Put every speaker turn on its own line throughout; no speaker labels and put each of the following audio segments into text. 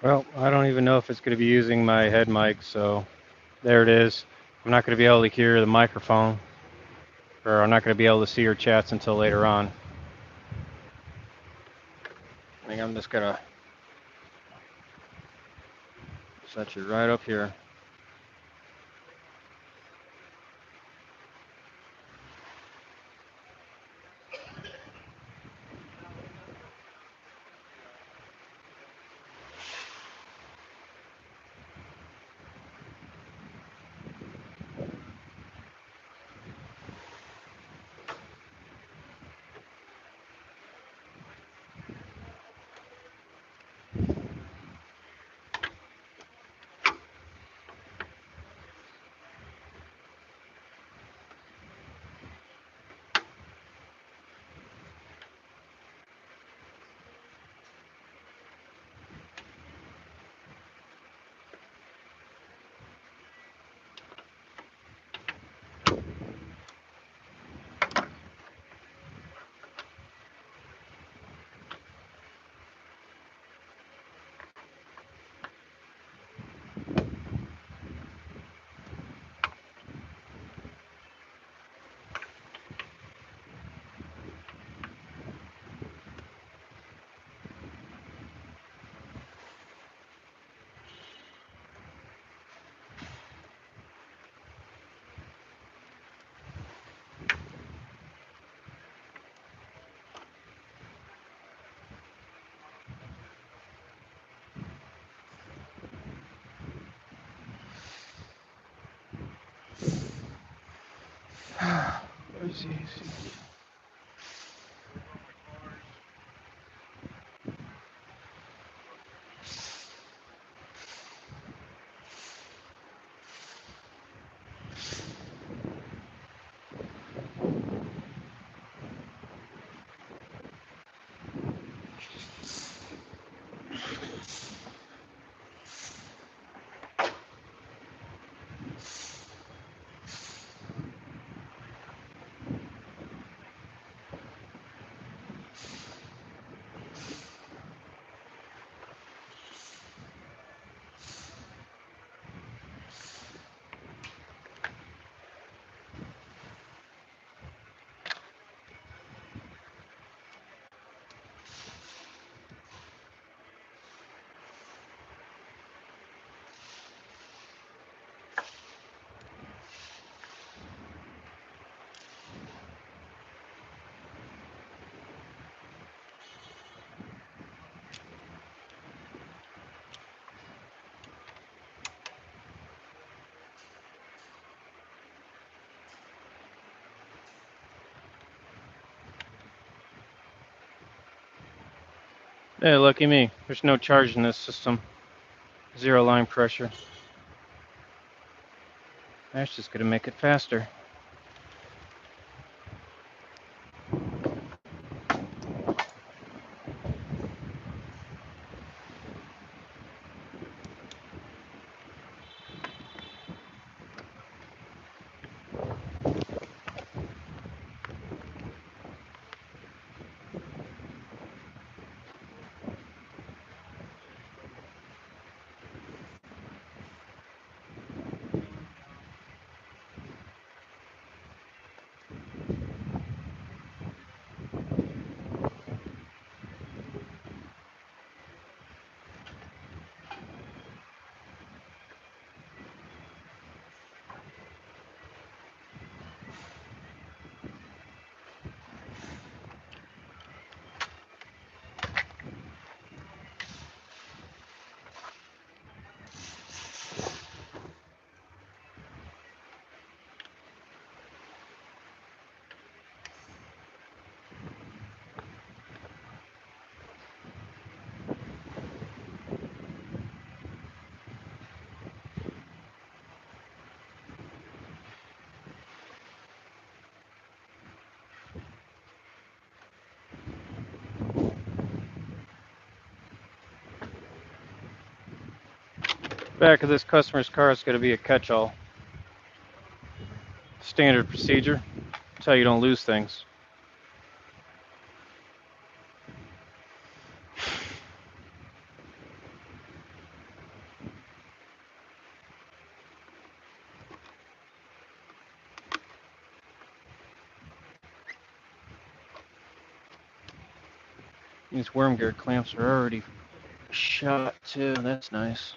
Well, I don't even know if it's going to be using my head mic, so there it is. I'm not going to be able to hear the microphone, or I'm not going to be able to see your chats until later on. I think I'm just going to set you right up here. Where's he? Hey, lucky me. There's no charge in this system. Zero line pressure. That's just going to make it faster. Back of this customer's car is going to be a catch-all. Standard procedure. That's how you don't lose things. These worm gear clamps are already shot too. That's nice.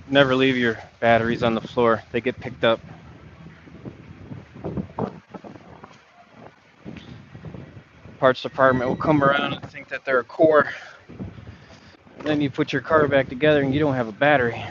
Never leave your batteries on the floor. They get picked up. Parts department will come around and think that they're a core. Then you put your car back together and you don't have a battery.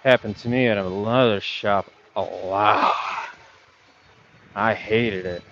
Happened to me at another shop a lot. I hated it.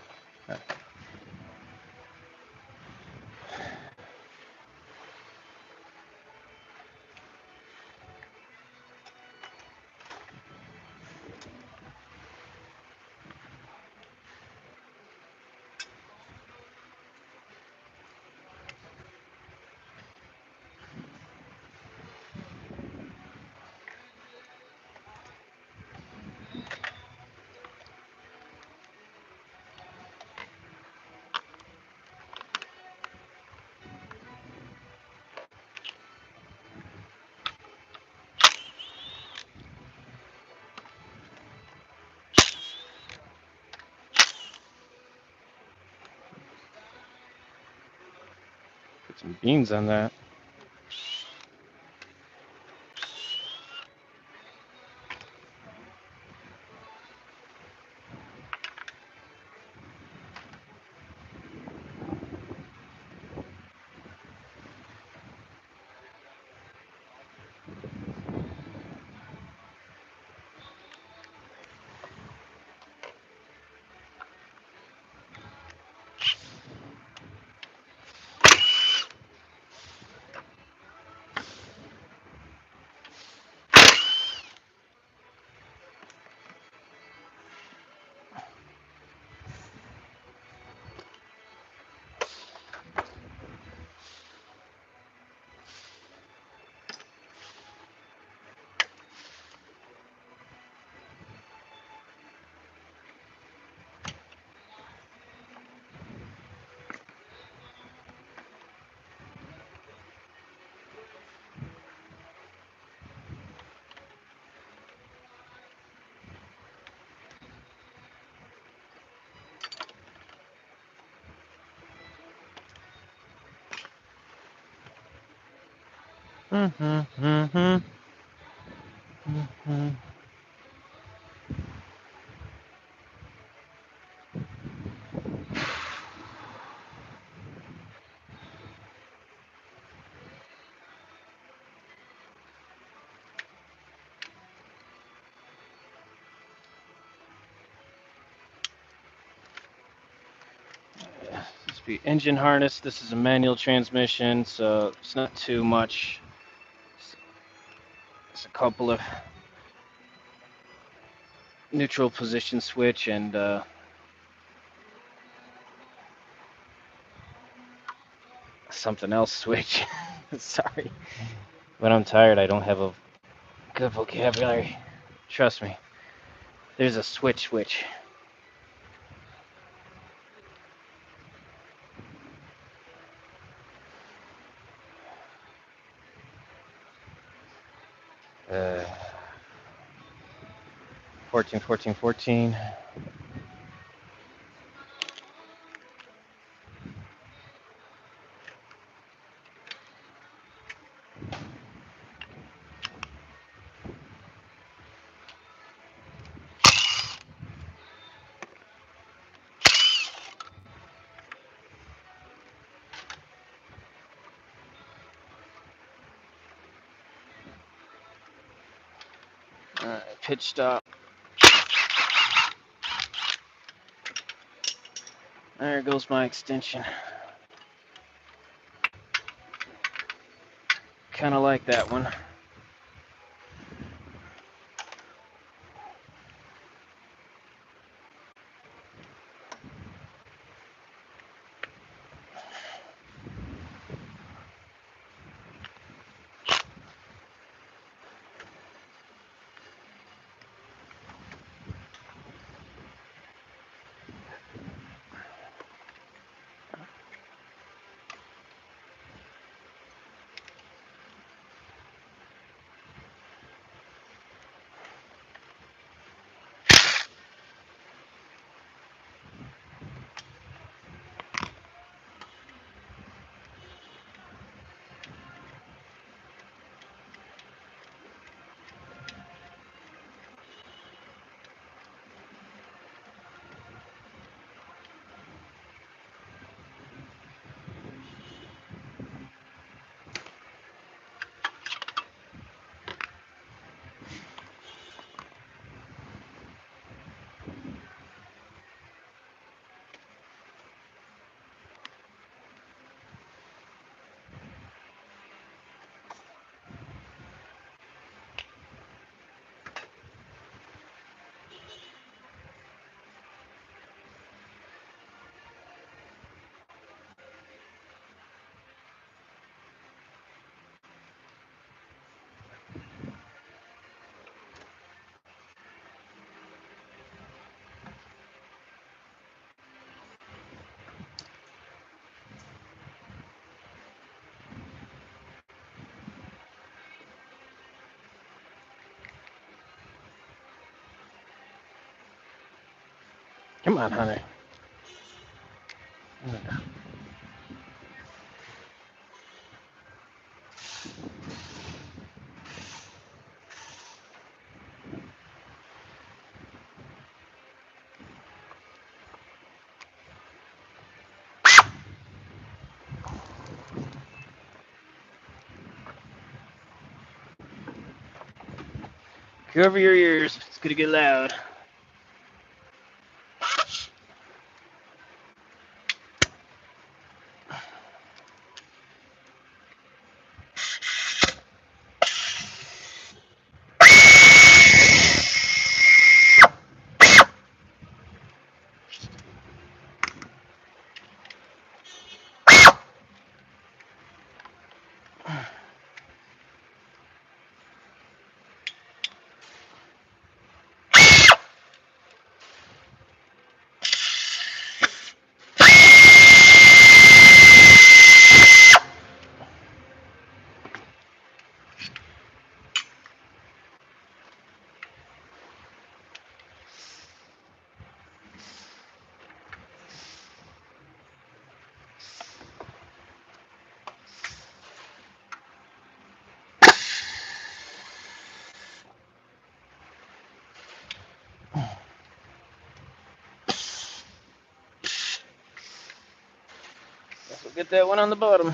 Put some beans on that. This be engine harness. This is a manual transmission, so it's not too much. It's a couple of neutral position switch and something else switch. Sorry. When I'm tired, I don't have a good vocabulary. Trust me. There's a switch. 14. Pitch stop. There goes my extension. Kind of like that one. Come on, Hunter. Cover your ears. It's gonna get loud. Guess we'll get that one on the bottom.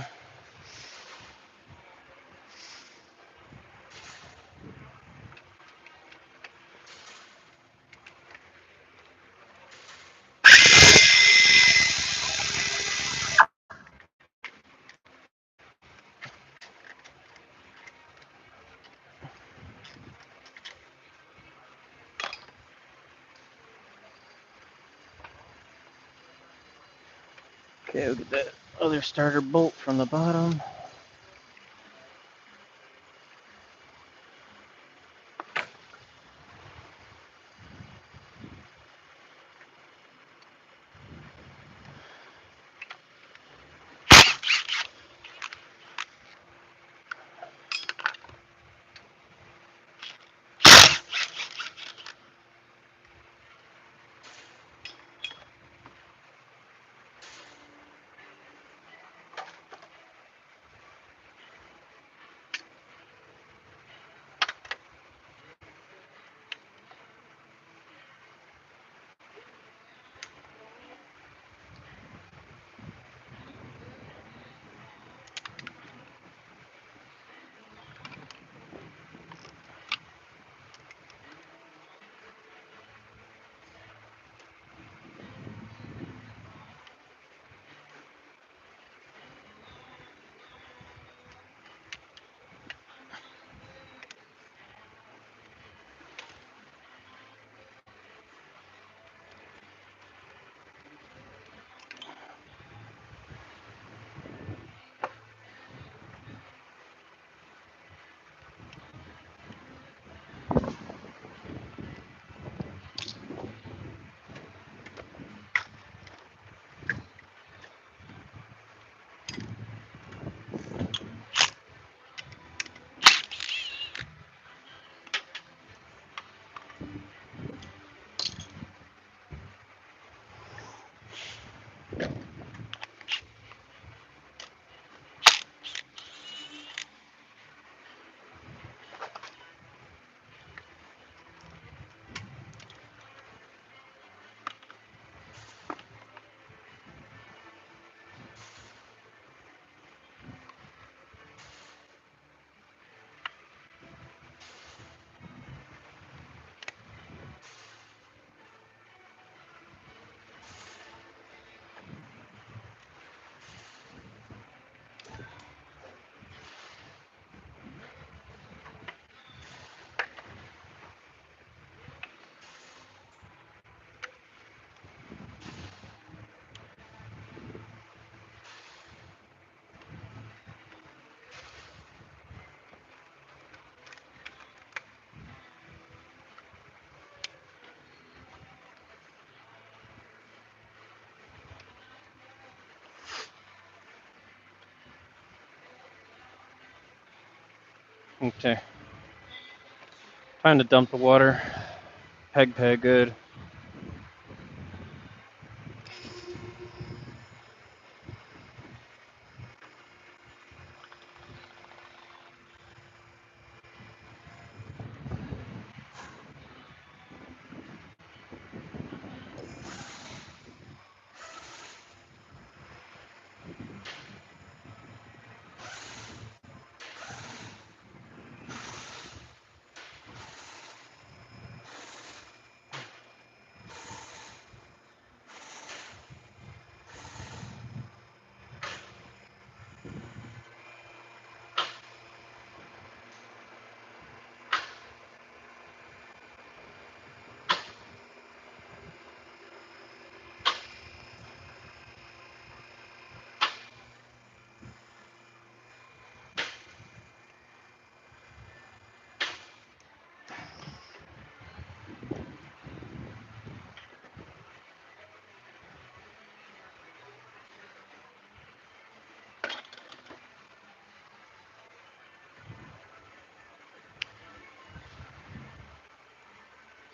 Okay, we'll get that. other starter bolt from the bottom. Okay. Time to dump the water. Peg good.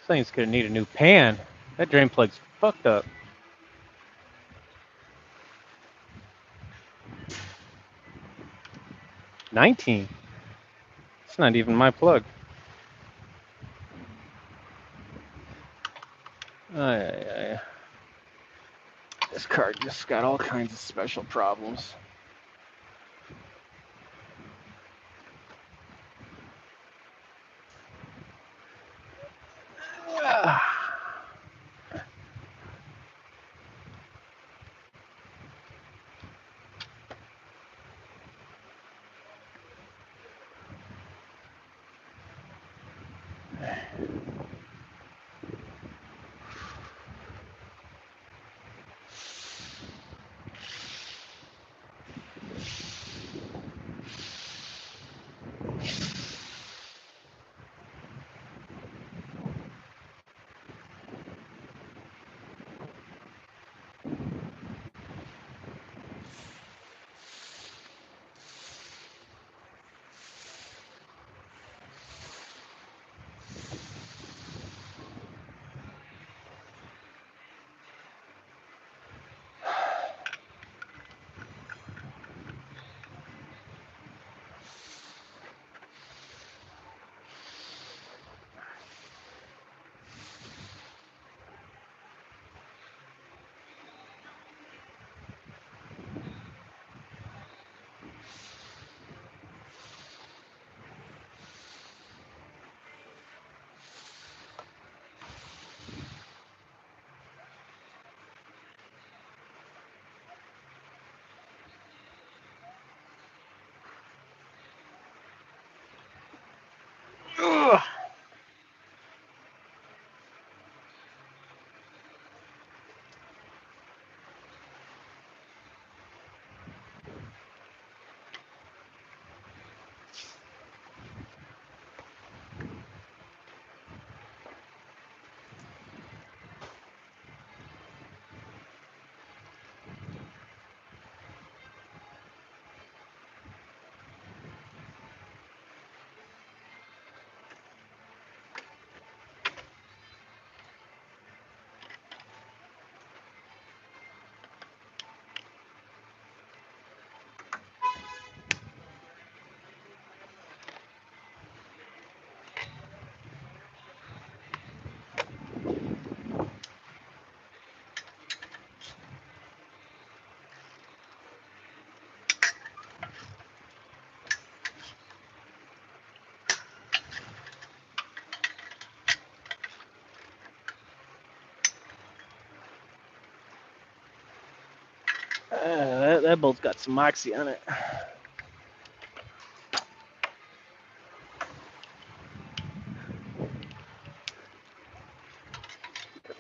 This thing's gonna need a new pan. That drain plug's fucked up. 19. It's not even my plug. This card just got all kinds of special problems. That bolt's got some moxie on it.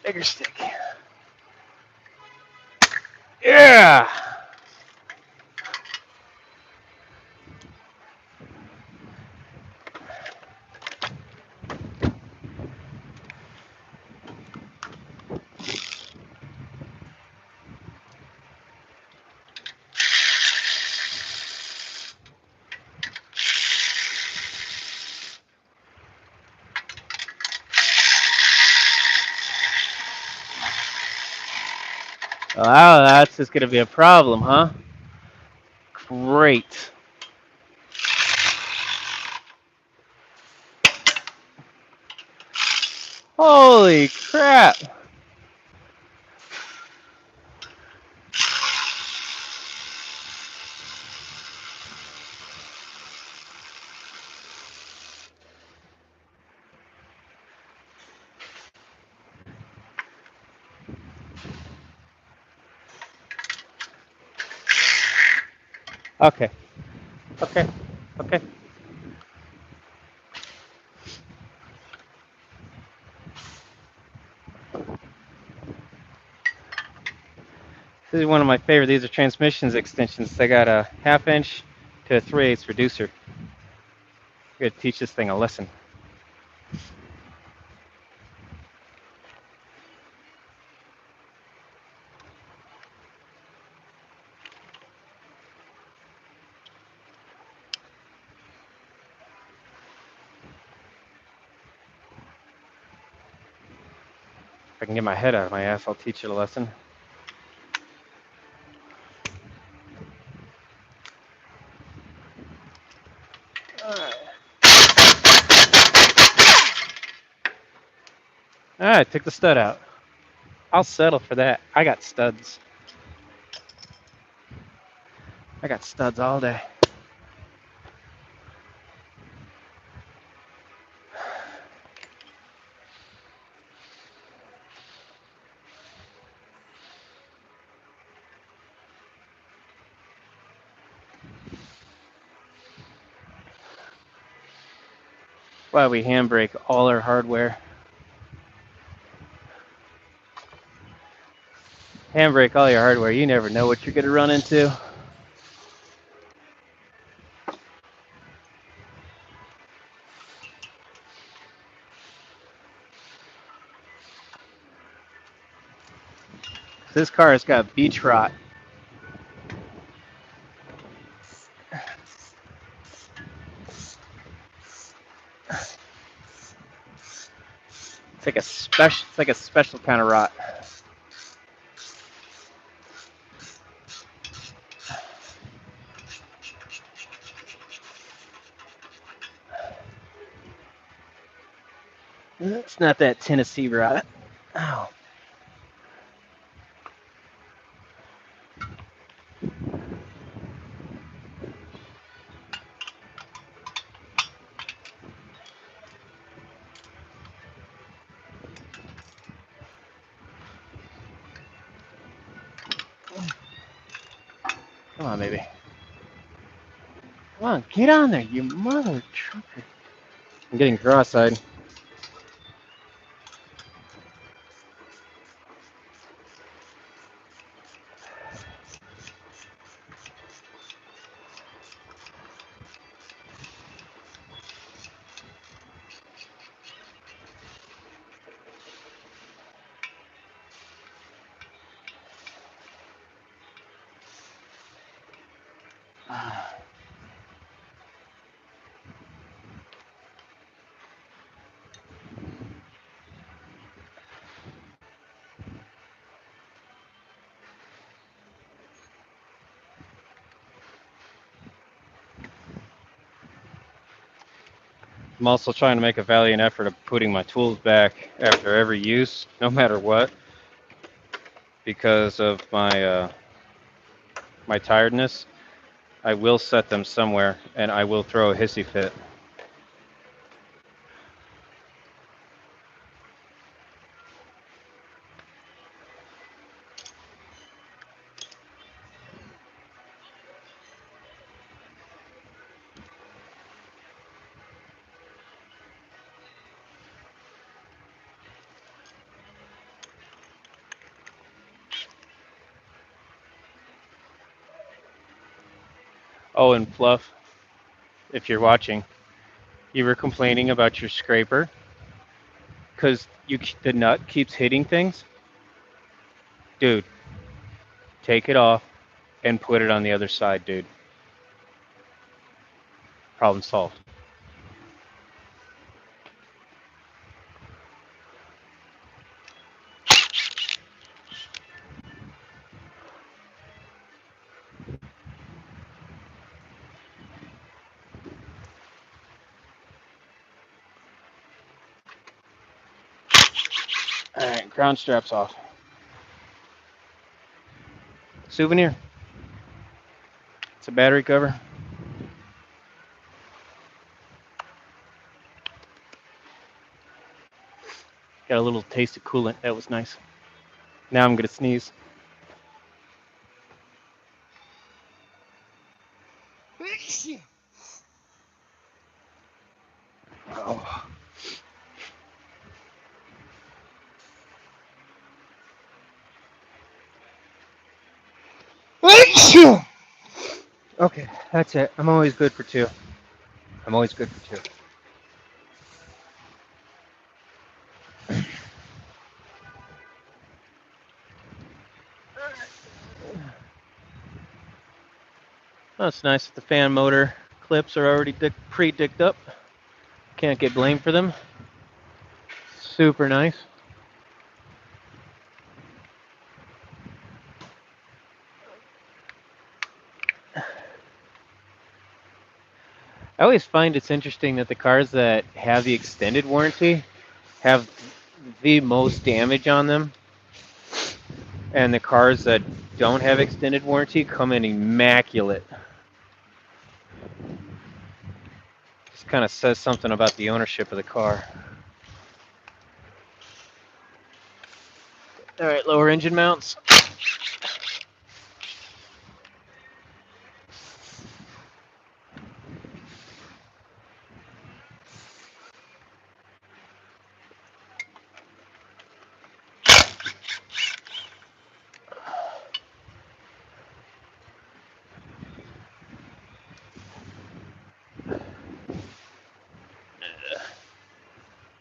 Bigger stick. Yeah. Wow, that's just gonna be a problem, huh? Great. Holy crap. Okay. Okay. Okay. This is one of my favorite. These are transmissions extensions. They got a 1/2 inch to a 3/8 reducer. I'm gonna teach this thing a lesson. If I can get my head out of my ass, I'll teach it a lesson. Alright, took the stud out. I'll settle for that. I got studs. I got studs all day. Why we handbrake all our hardware. Handbrake all your hardware. You never know what you're gonna run into. This car has got beach rot. It's like a special kind of rot. It's not that Tennessee rot. Ow. Come on, baby. Come on, get on there, you mother trucker. I'm getting cross-eyed. I'm also trying to make a valiant effort of putting my tools back after every use, no matter what, because of my tiredness. I will set them somewhere, and I will throw a hissy fit. Oh, and Fluff, if you're watching, you were complaining about your scraper because the nut keeps hitting things. Dude, take it off and put it on the other side, dude. Problem solved. All right, ground straps off. Souvenir. It's a battery cover. Got a little taste of coolant. That was nice. Now I'm gonna sneeze. Oh. Okay, that's it. I'm always good for two. I'm always good for two. That's nice that the fan motor clips are already pre-dicked up. Can't get blamed for them. Super nice. I always find it's interesting that the cars that have the extended warranty have the most damage on them, and the cars that don't have extended warranty come in immaculate. Just kind of says something about the ownership of the car. All right, lower engine mounts.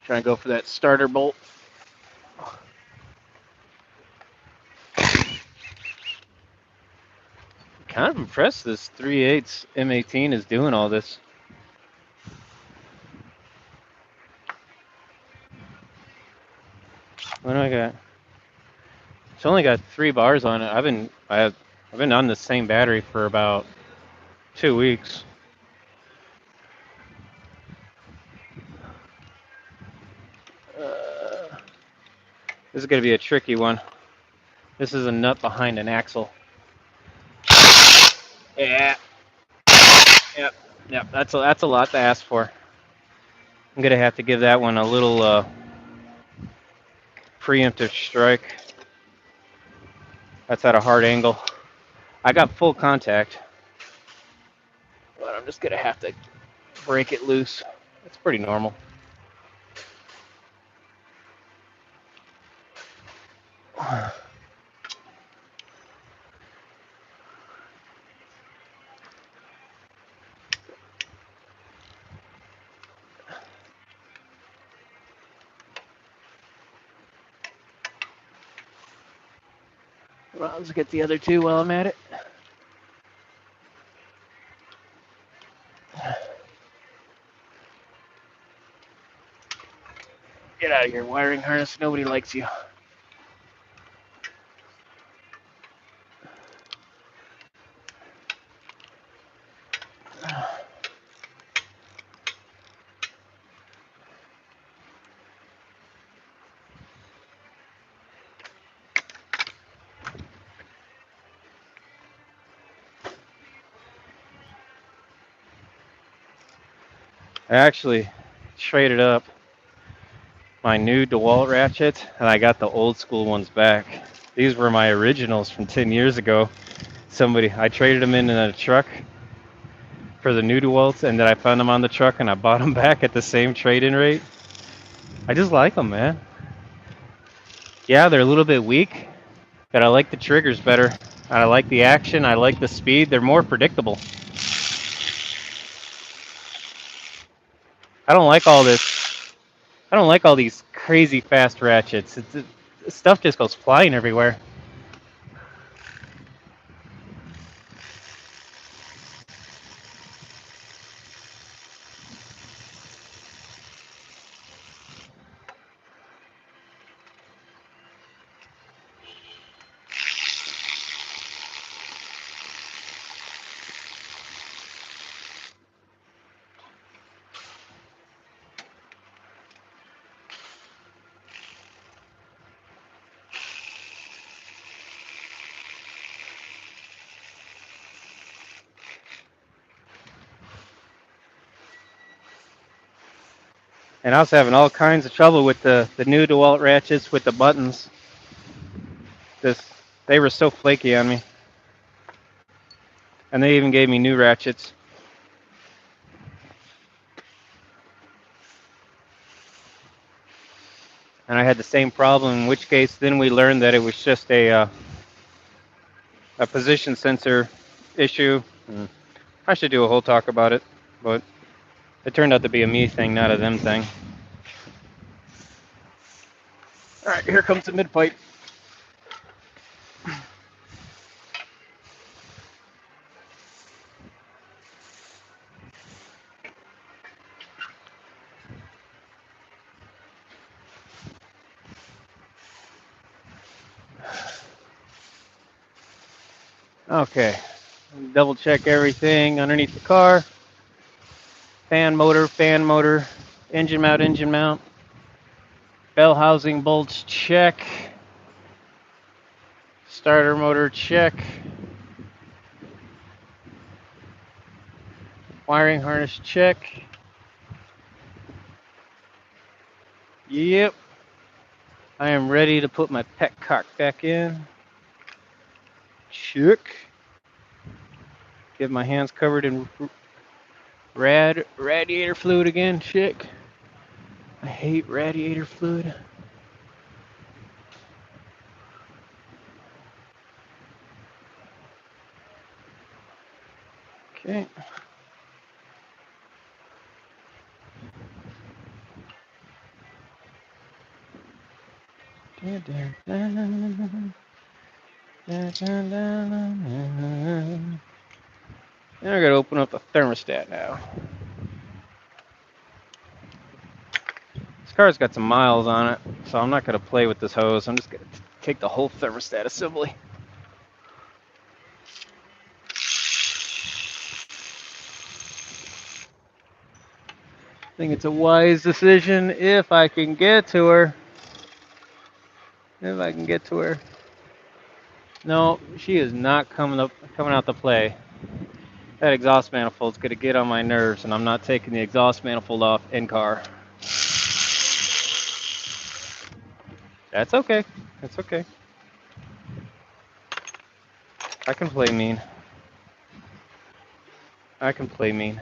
Trying to go for that starter bolt. Kind of impressed this 3/8 M18 is doing all this. What do I got? It's only got 3 bars on it. I've been on the same battery for about 2 weeks. This is gonna be a tricky one. This is a nut behind an axle. Yeah. Yep. Yep. That's a lot to ask for. I'm gonna have to give that one a little preemptive strike. That's at a hard angle. I got full contact, but I'm just gonna have to break it loose. It's pretty normal. Well, let's get the other two while I'm at it. Get out of here, wiring harness. Nobody likes you. I actually traded up my new DeWalt ratchets, and I got the old school ones back. These were my originals from 10 years ago. I traded them in a truck for the new DeWalts, and then I found them on the truck, and I bought them back at the same trade-in rate. I just like them, man. Yeah, they're a little bit weak, but I like the triggers better. I like the action. I like the speed. They're more predictable. I don't like all this. I don't like all these crazy fast ratchets. Stuff just goes flying everywhere. And I was having all kinds of trouble with the new DeWalt ratchets with the buttons. This They were so flaky on me. And they even gave me new ratchets. And I had the same problem, in which case then we learned that it was just a position sensor issue. I should do a whole talk about it, but it turned out to be a me thing, not a them thing. All right, here comes the mid pipe. Okay, double check everything underneath the car. Fan motor, engine mount. Bell housing bolts, check. Starter motor, check. Wiring harness, check. Yep. I am ready to put my petcock back in. Check. Get my hands covered in radiator fluid again. Check. I hate radiator fluid. Okay. Now I gotta open up the thermostat now. This car's got some miles on it, so I'm not gonna play with this hose. I'm just gonna take the whole thermostat assembly. I think it's a wise decision if I can get to her. If I can get to her. No, she is not coming out to play. That exhaust manifold's gonna get on my nerves, and I'm not taking the exhaust manifold off in car. That's okay. That's okay. I can play mean. I can play mean.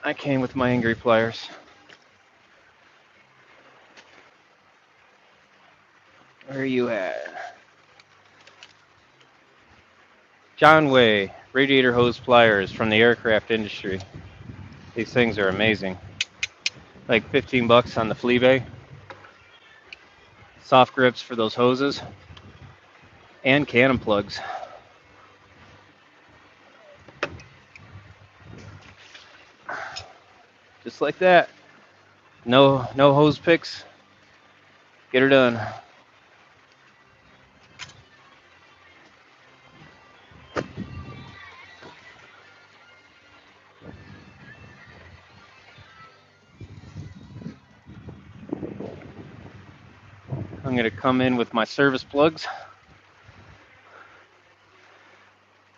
I came with my angry pliers. Where are you at? John Way, radiator hose pliers from the aircraft industry. These things are amazing. Like 15 bucks on the Fleabay. Soft grips for those hoses. And cannon plugs. Just like that. No hose picks. Get her done. I'm gonna come in with my service plugs.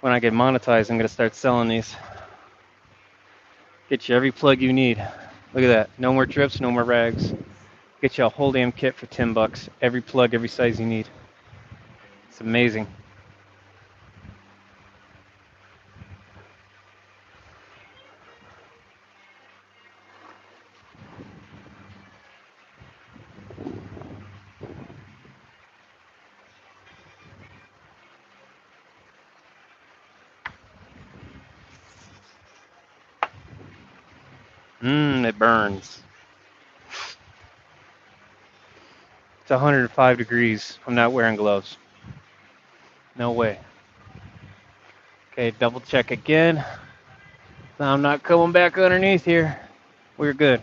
When I get monetized, I'm gonna start selling these. Get you every plug you need. Look at that. No more trips, no more rags. Get you a whole damn kit for 10 bucks. Every plug, every size you need. It's amazing. It burns. It's 105 degrees. I'm not wearing gloves. No way. Okay, double check again. I'm not coming back underneath here. We're good.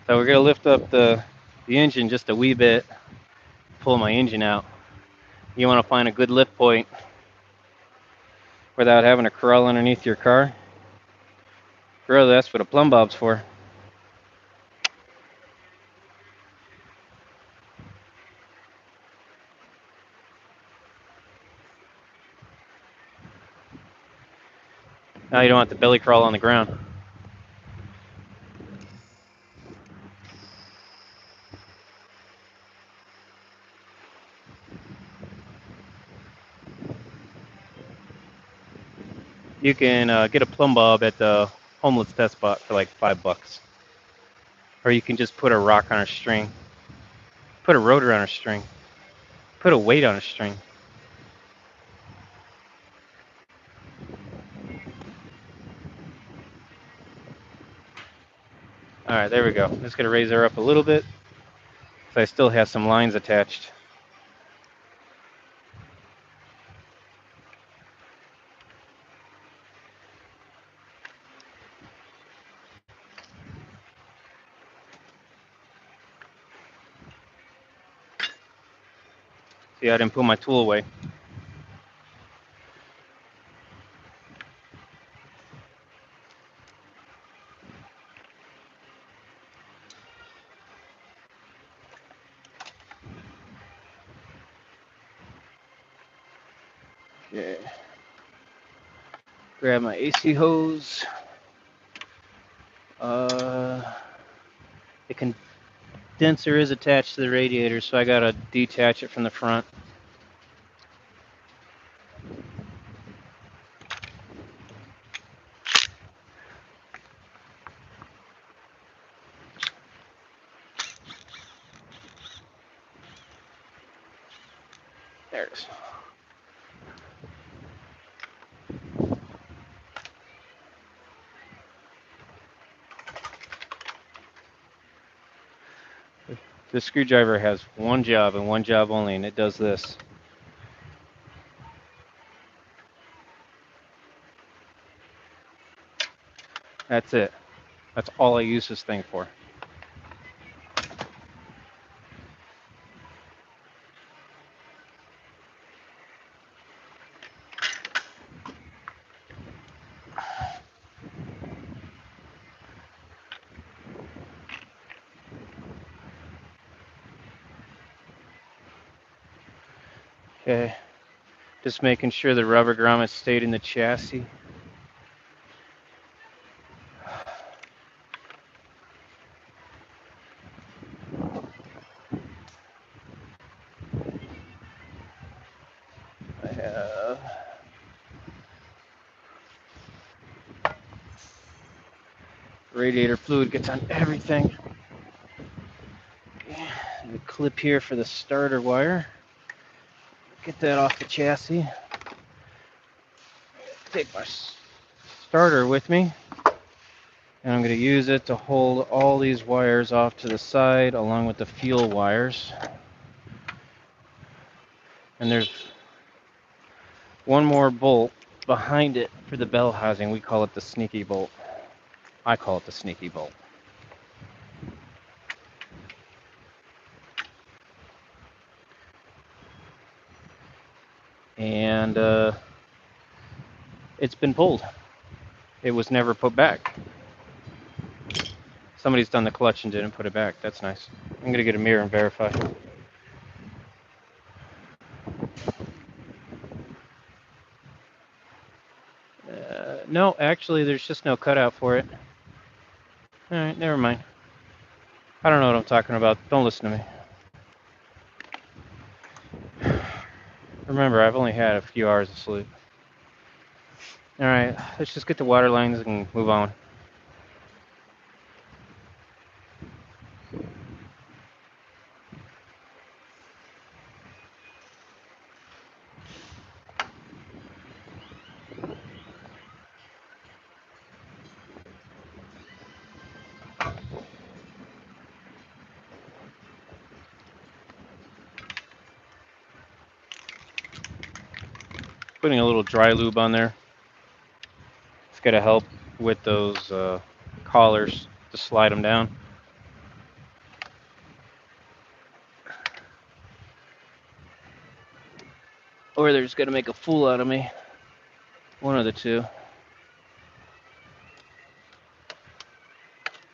So we're gonna lift up the engine just a wee bit, pull my engine out. You want to find a good lift point without having to crawl underneath your car. Really, that's what a plumb bob's for. Now you don't have to belly crawl on the ground. You can get a plumb bob at the homeless test spot for like $5. Or you can just put a rock on a string, put a rotor on a string, put a weight on a string. All right, there we go. I'm just gonna raise her up a little bit, because I still have some lines attached. See, I didn't put my tool away. Okay. Grab my AC hose. The condenser is attached to the radiator, so I gotta detach it from the front. There it is. The screwdriver has one job and one job only, and it does this. That's it. That's all I use this thing for. Okay. Just making sure the rubber grommet stayed in the chassis. I have radiator fluid gets on everything. And the clip here for the starter wire. Get that off the chassis. Take my starter with me, and I'm going to use it to hold all these wires off to the side along with the fuel wires. And there's one more bolt behind it for the bell housing. We call it the sneaky bolt. I call it the sneaky bolt. And it's been pulled. It was never put back. Somebody's done the clutch and didn't put it back. That's nice. I'm going to get a mirror and verify. No, actually, there's just no cutout for it. All right, never mind. I don't know what I'm talking about. Don't listen to me. Remember, I've only had a few hours of sleep. All right, let's just get the water lines and move on. Putting a little dry lube on there. It's gonna help with those collars to slide them down. Or they're just gonna make a fool out of me. One of the two.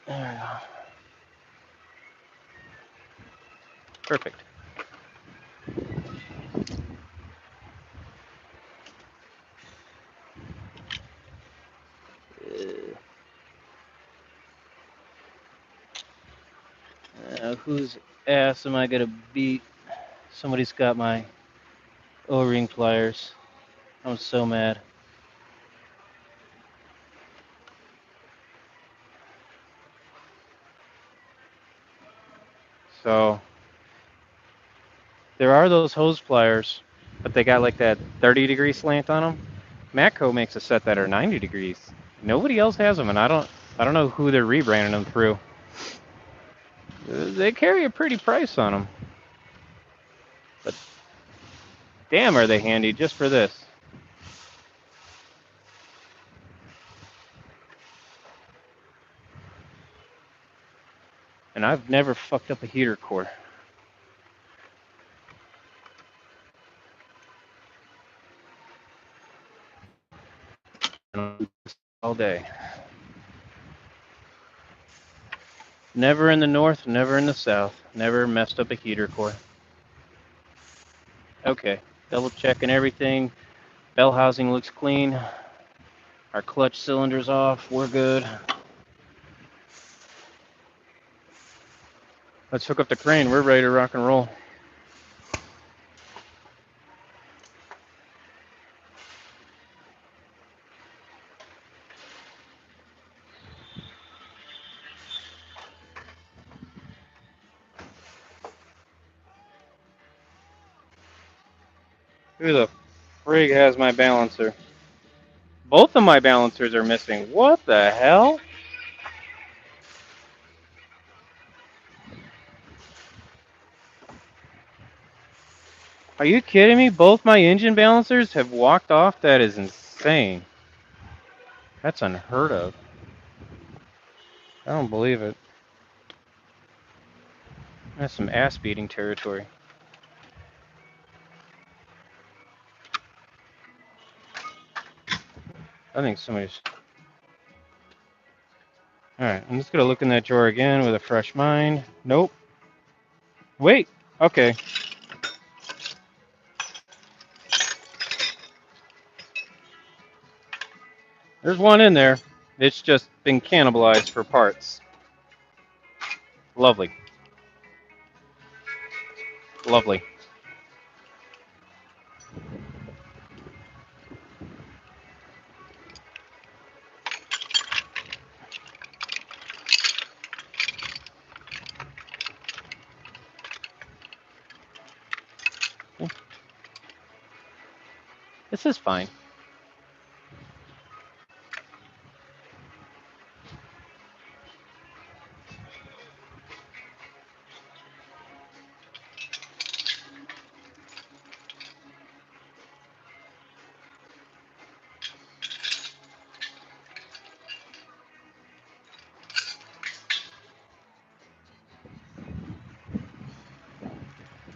There we go. Perfect. Whose ass am I gonna beat? Somebody's got my O-ring pliers. I'm so mad. So there are those hose pliers, but they got like that 30-degree slant on them. Matco makes a set that are 90 degrees. Nobody else has them, and I don't know who they're rebranding them through. They carry a pretty price on them, but damn, are they handy just for this? And I've never fucked up a heater core. All day. Never in the north, never in the south. Never messed up a heater core. Okay, double checking everything. Bell housing looks clean. Our clutch cylinder's off. We're good. Let's hook up the crane. We're ready to rock and roll. Who the frig has my balancer? Both of my balancers are missing. What the hell? Are you kidding me? Both my engine balancers have walked off? That is insane. That's unheard of. I don't believe it. That's some ass beating territory. I think somebody's. Alright, I'm just gonna look in that drawer again with a fresh mind. Nope. Wait. Okay. There's one in there. It's just been cannibalized for parts. Lovely. Lovely. This is fine.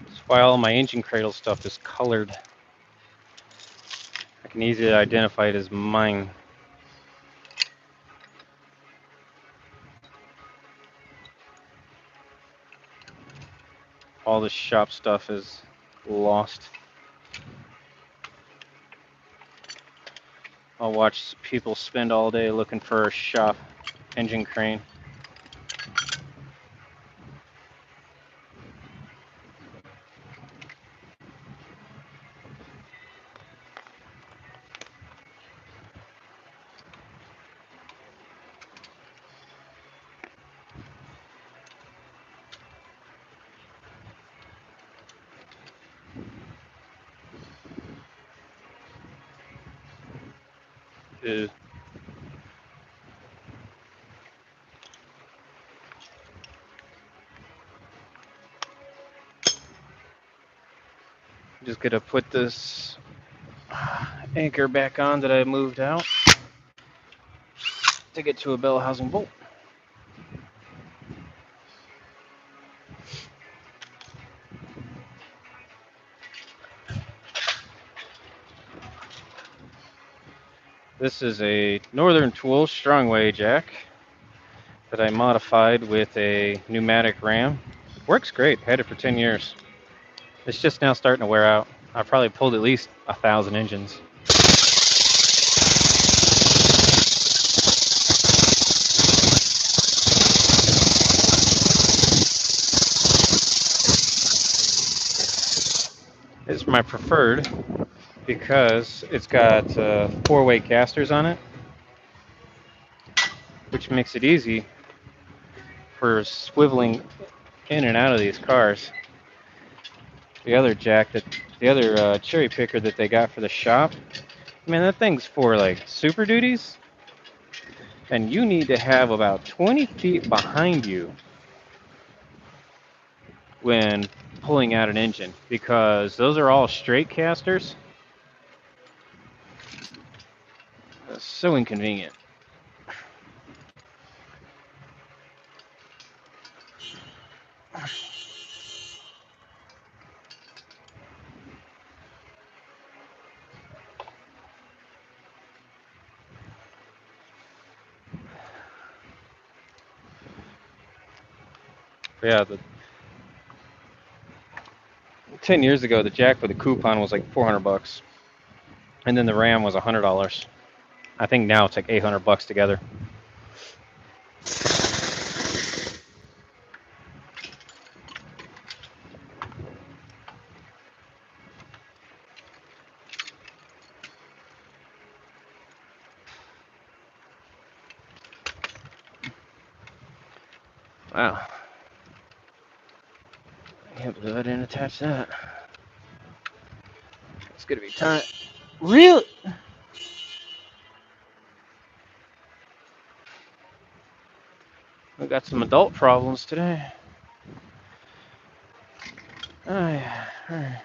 That's why all my engine cradle stuff is colored. I can easily identify it as mine. All the shop stuff is lost. I'll watch people spend all day looking for a shop engine crane. is just gonna put this anchor back on that I moved out to get to a bell housing bolt. This is a Northern Tools Strongway jack that I modified with a pneumatic ram. Works great. Had it for 10 years. It's just now starting to wear out. I probably pulled at least 1,000 engines. It's my preferred because it's got 4-way casters on it, which makes it easy for swiveling in and out of these cars. The other cherry picker that they got for the shop, man, that thing's for like super duties, and you need to have about 20 feet behind you when pulling out an engine, because those are all straight casters. That's so inconvenient. Yeah, 10 years ago, the jack with the coupon was like $400, and then the ram was $100. I think now it's like $800 together. Wow. I can't believe I didn't attach that. It's gonna be time. Really? We got some adult problems today. Oh, yeah. All right.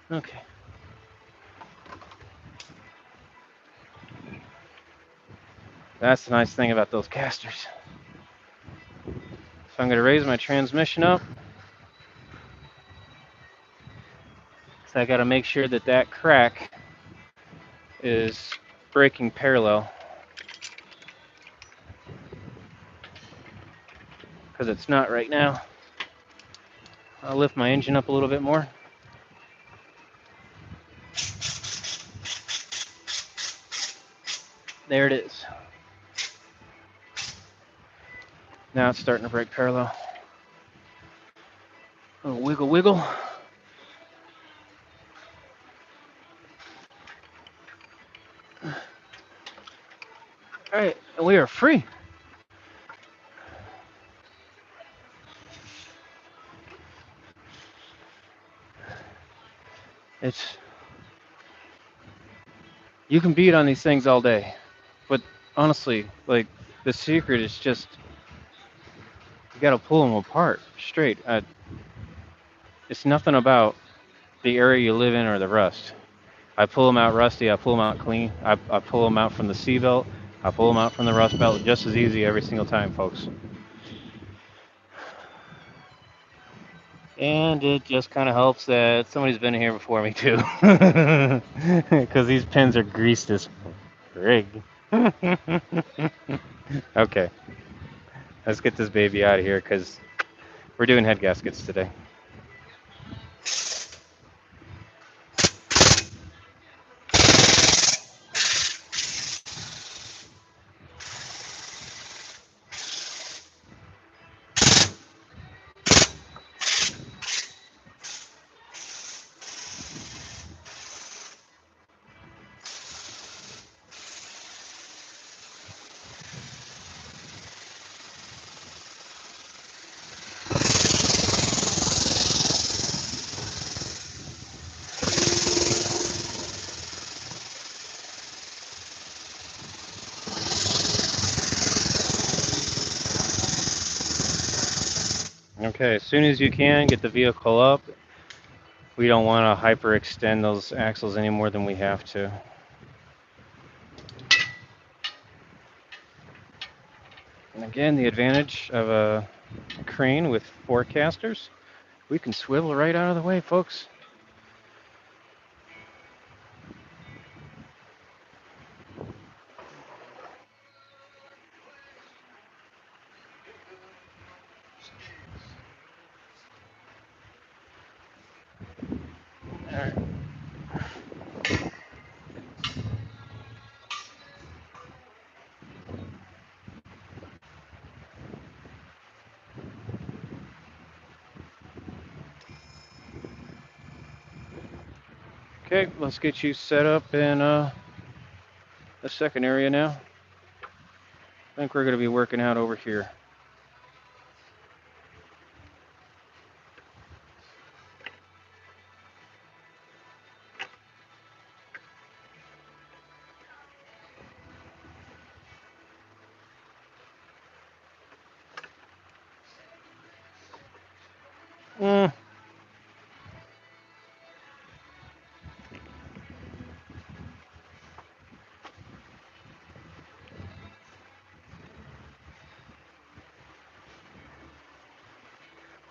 Okay. That's the nice thing about those casters. So I'm going to raise my transmission up. So I got to make sure that that crack is braking parallel, because it's not right now. I'll lift my engine up a little bit more. There it is. Now it's starting to brake parallel. A little wiggle, wiggle. All right, and we are free. You can beat on these things all day, but honestly, like, the secret is just you got to pull them apart straight. It's nothing about the area you live in or the rust. I pull them out rusty, I pull them out clean. I pull them out from the C belt, I pull them out from the rust belt, just as easy every single time, folks. And it just kind of helps that somebody's been here before me too, because these pins are greased as frig. Okay, let's get this baby out of here, because we're doing head gaskets today. Okay, as soon as you can, get the vehicle up. We don't want to hyperextend those axles any more than we have to. And again, the advantage of a crane with forecasters, we can swivel right out of the way, folks. All right. Okay, let's get you set up in the second area now. I think we're going to be working out over here. Mm,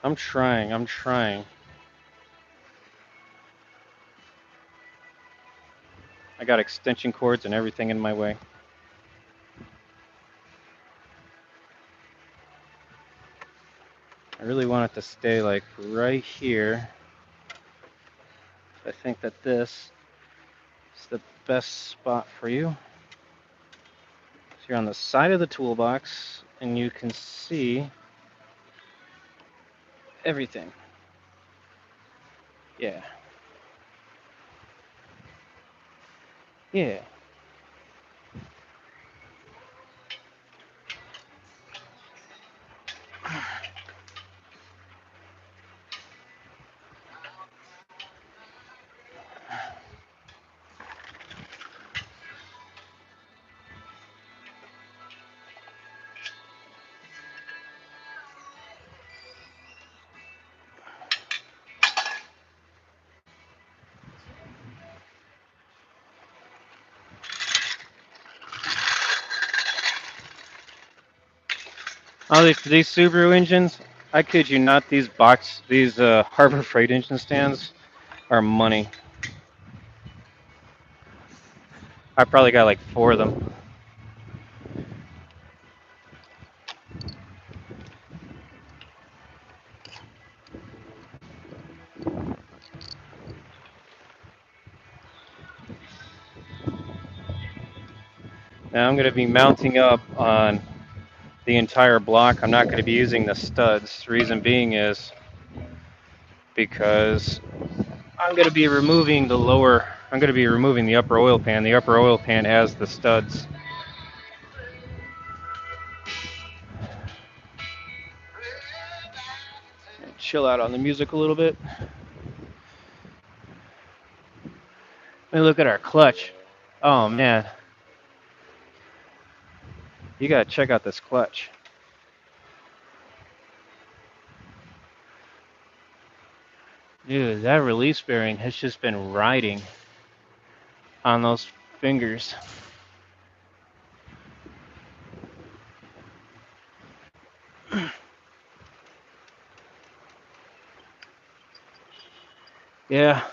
I'm trying. I got extension cords and everything in my way. I really want it to stay like right here. I think that this is the best spot for you. So you're on the side of the toolbox and you can see everything. Yeah. Yeah. Oh, these Subaru engines, I kid you not, these Harbor Freight engine stands are money. I probably got like 4 of them. Now I'm going to be mounting up on the entire block. I'm not going to be using the studs. The reason being is because I'm going to be removing I'm going to be removing the upper oil pan. The upper oil pan has the studs. Chill out on the music a little bit. Let me look at our clutch. Oh man, you got to check out this clutch. Dude, that release bearing has just been riding on those fingers. Yeah,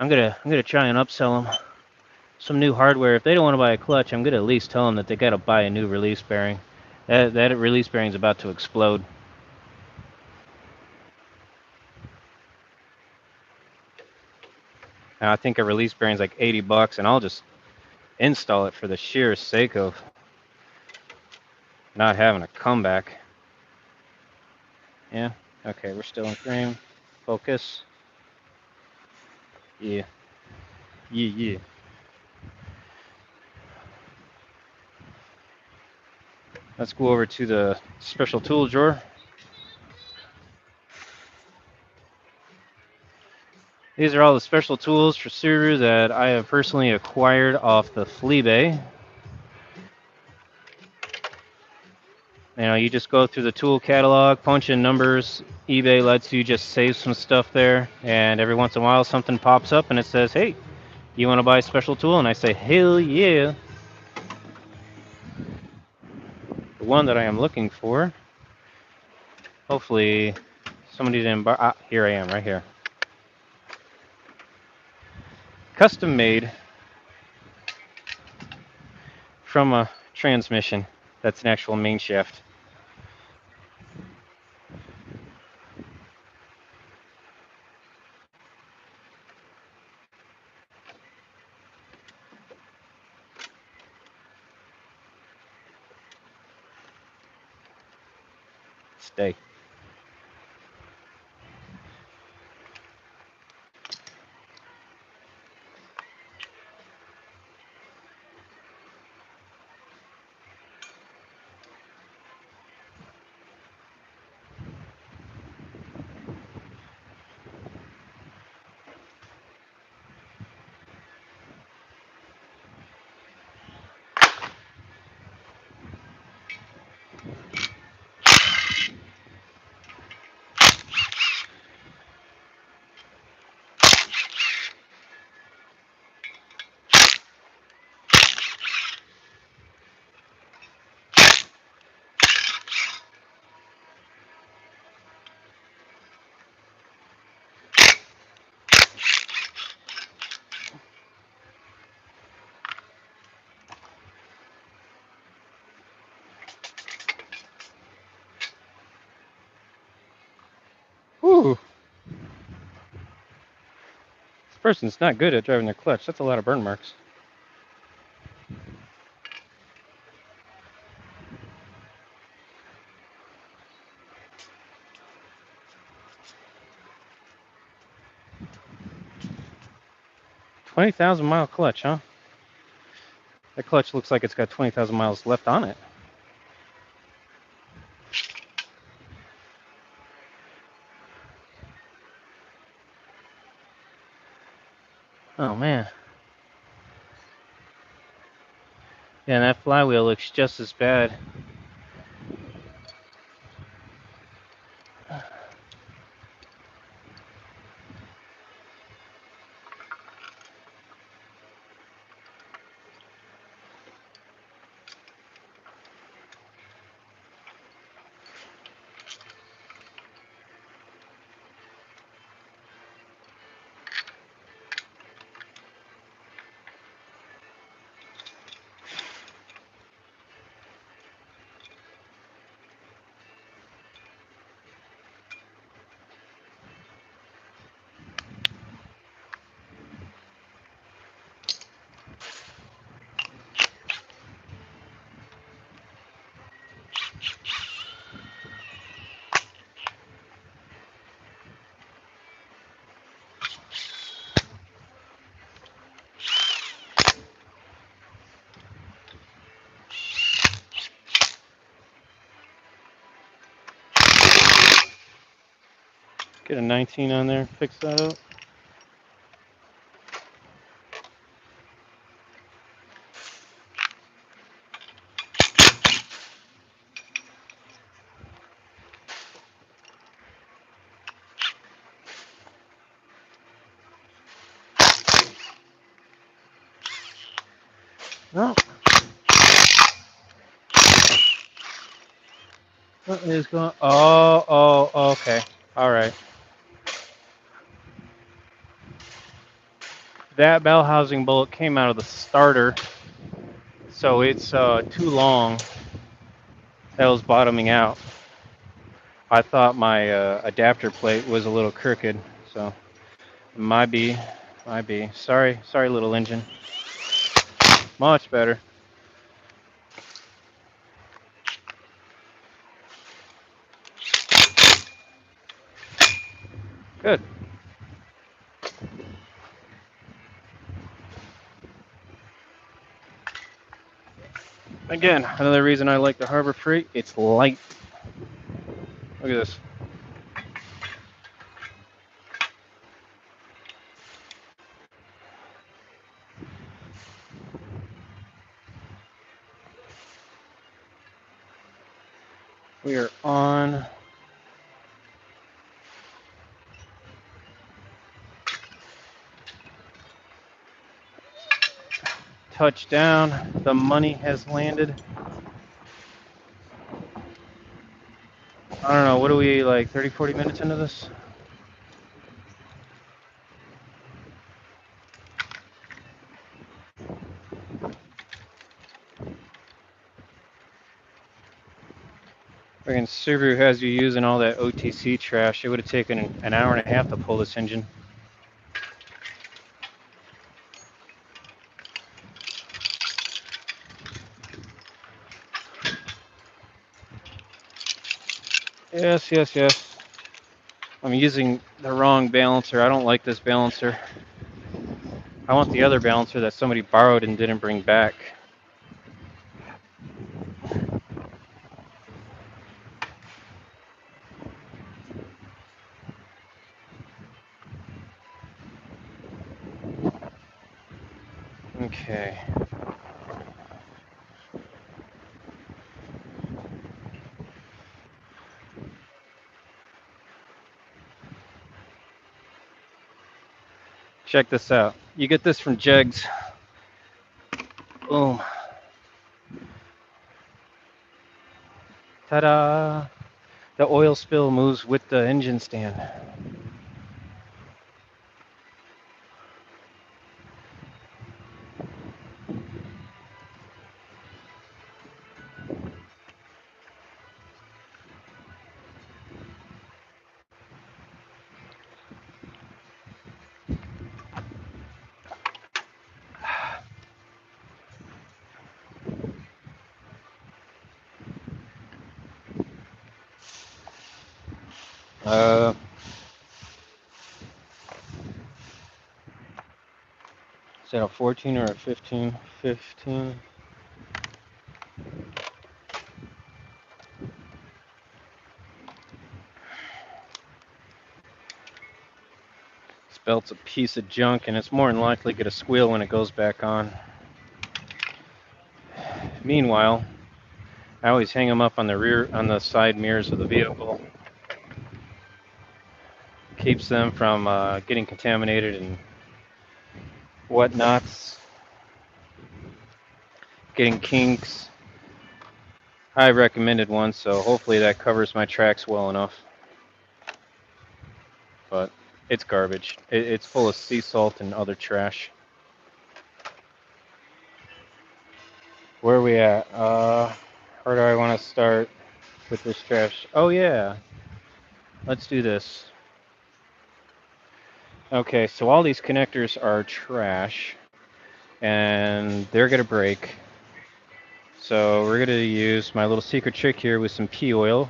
I'm gonna try and upsell them some new hardware. If they don't want to buy a clutch, I'm gonna at least tell them that they got to buy a new release bearing. That release bearing's about to explode. Now, I think a release bearing's like $80, and I'll just install it for the sheer sake of not having a comeback. Yeah. Okay, we're still in frame. Focus. Yeah. Yeah. Let's go over to the special tool drawer. These are all the special tools for Subaru that I have personally acquired off the flea bay. You know, you just go through the tool catalog, punch in numbers. eBay lets you just save some stuff there, and every once in a while something pops up and it says, "Hey, you want to buy a special tool?" And I say, "Hell yeah!" The one that I am looking for. Hopefully, somebody didn't buy. Ah, here I am, right here. Custom made from a transmission. That's an actual main shaft. Stay. Whew. This person's not good at driving their clutch. That's a lot of burn marks. $20,000-mile clutch, huh? That clutch looks like it's got 20,000 miles left on it. Oh man. Yeah, and that flywheel looks just as bad. Get a 19 on there, fix that up. No. What is going? Oh, okay. All right. That bell housing bolt came out of the starter, so it's too long. That was bottoming out. I thought my adapter plate was a little crooked, so might be. Sorry, little engine. Much better. Good. Again, another reason I like the Harbor Freight, it's light. Look at this. We are on. Touchdown. The money has landed. I don't know. What are we, like 30, 40 minutes into this? Freaking Subaru has you using all that OTC trash. It would have taken an hour and a half to pull this engine. Yes, yes, yes. I'm using the wrong balancer. I don't like this balancer. I want the other balancer that somebody borrowed and didn't bring back. Okay. Check this out. You get this from Jegs. Boom. Ta-da! The oil spill moves with the engine stand. Is that a 14 or a 15? 15. This belt's a piece of junk, and it's more than likely going to squeal when it goes back on. Meanwhile, I always hang them up on the side mirrors of the vehicle. Keeps them from getting contaminated and whatnots, getting kinks. I recommended one, so hopefully that covers my tracks well enough. But it's garbage. It's full of sea salt and other trash. Where are we at? Where do I want to start with this trash? Oh yeah, let's do this. Okay, so all these connectors are trash, and they're gonna break. So we're gonna use my little secret trick here with some pea oil.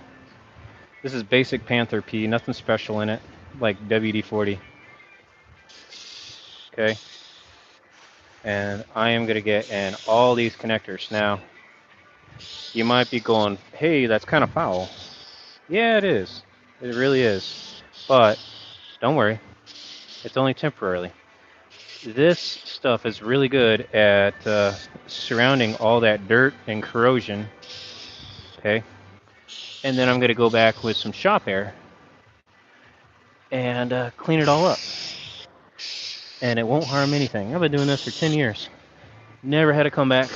This is basic Panther pea, nothing special in it, like WD-40. Okay, and I am gonna get in all these connectors. Now, you might be going, hey, that's kind of foul. Yeah, it is. It really is. But don't worry, it's only temporarily. This stuff is really good at surrounding all that dirt and corrosion. Okay, and then I'm gonna go back with some shop air and clean it all up. And it won't harm anything. I've been doing this for 10 years. Never had it come back.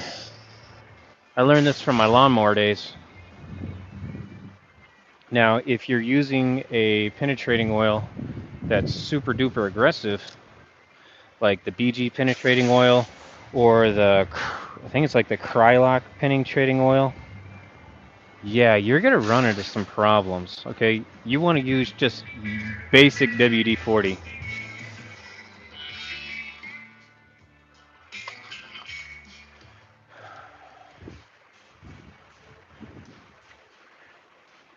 I learned this from my lawnmower days. Now, if you're using a penetrating oil that's super duper aggressive, like the BG penetrating oil or I think it's like the Krylock penetrating oil, yeah, you're going to run into some problems, okay? You want to use just basic WD-40.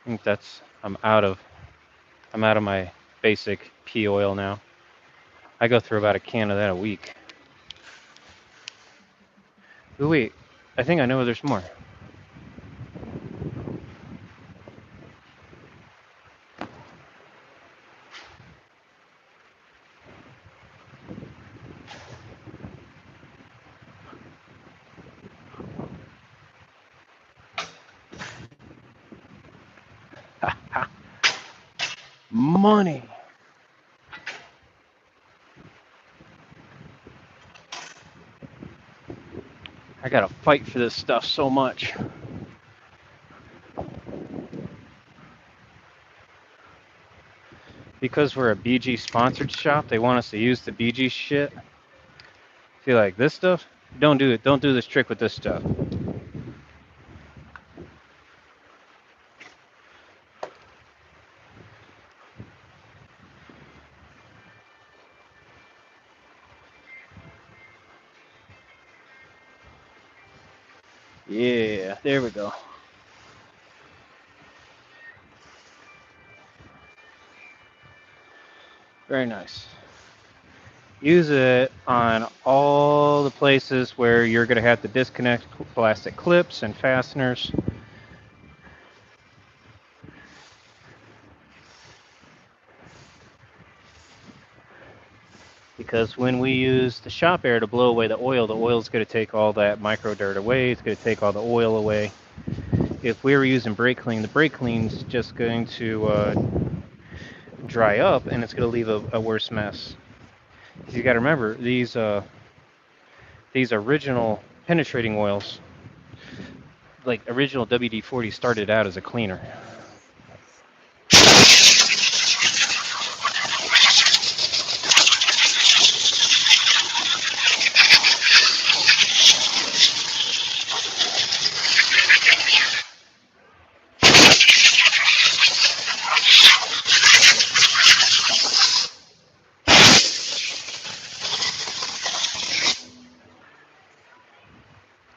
I think I'm out of my basic pea oil now. I go through about a can of that a week. Ooh, wait, I think I know there's more. money. I gotta fight for this stuff so much. Because we're a BG sponsored shop, they want us to use the BG shit. See, like this stuff, don't do it. Don't do this trick with this stuff. Yeah, there we go. Very nice. Use it on all the places where you're going to have to disconnect plastic clips and fasteners. Because when we use the shop air to blow away the oil is going to take all that micro dirt away. It's going to take all the oil away. If we were using brake clean, the brake clean's just going to dry up, and it's going to leave a worse mess. You got to remember these original penetrating oils, like original WD-40, started out as a cleaner.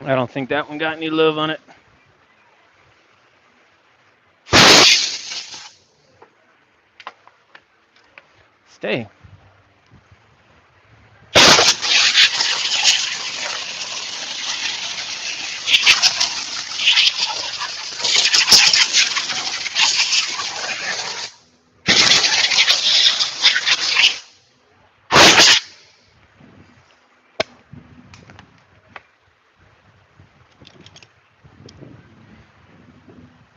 I don't think that one got any love on it. Stay.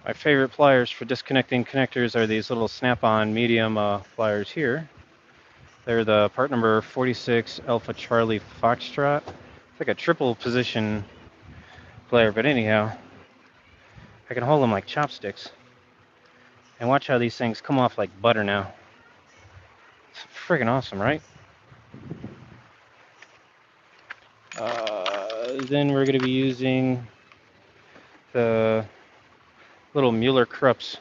My favorite pliers for disconnecting connectors are these little snap-on medium pliers here. They're the part number 46 Alpha Charlie Foxtrot. It's like a triple position plier, but anyhow, I can hold them like chopsticks. And watch how these things come off like butter now. It's friggin' awesome, right? Then we're going to be using the little Mueller-Krups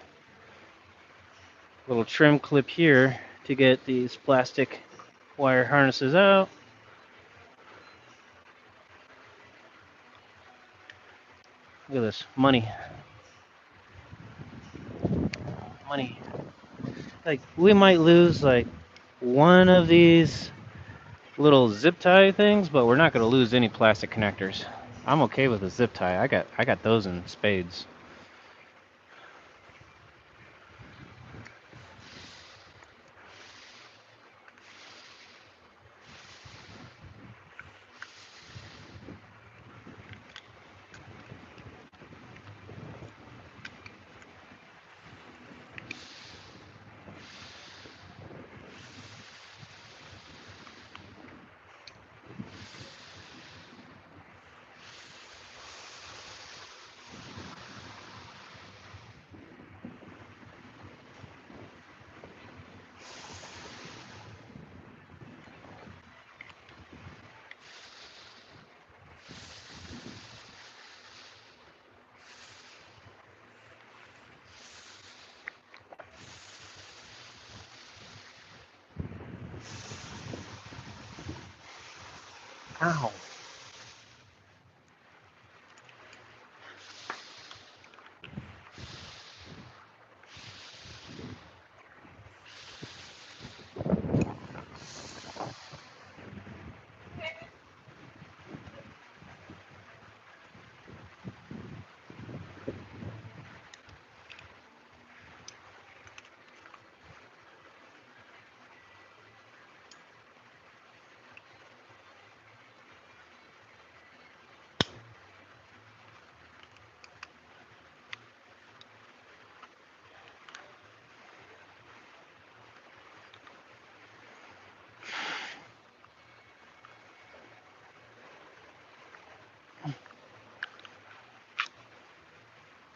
little trim clip here to get these plastic wire harnesses out. Look at this, money. Money. Like, we might lose like one of these little zip tie things, but we're not going to lose any plastic connectors. I'm okay with a zip tie. I got those in spades. Ow.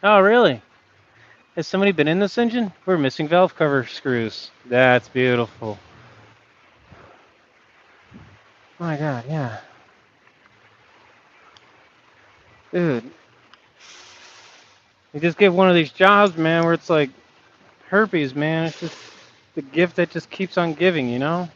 Oh, really? Has somebody been in this engine? We're missing valve cover screws. That's beautiful. My God, yeah. Dude, you just get one of these jobs, man, where it's like herpes, man. It's just the gift that just keeps on giving, you know?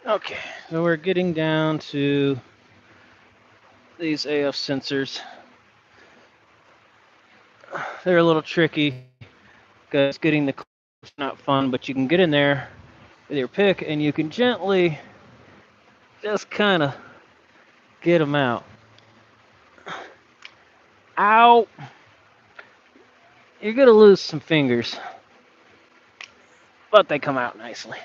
Okay, so we're getting down to these AF sensors. They're a little tricky because getting the clip's not fun, but you can get in there with your pick and you can gently just kind of get them out. Ow! You're gonna lose some fingers, but they come out nicely.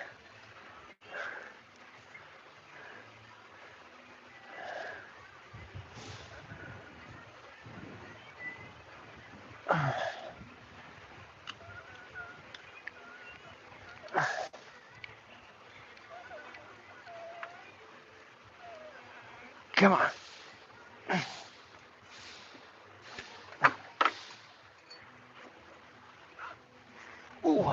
Come on. Ooh.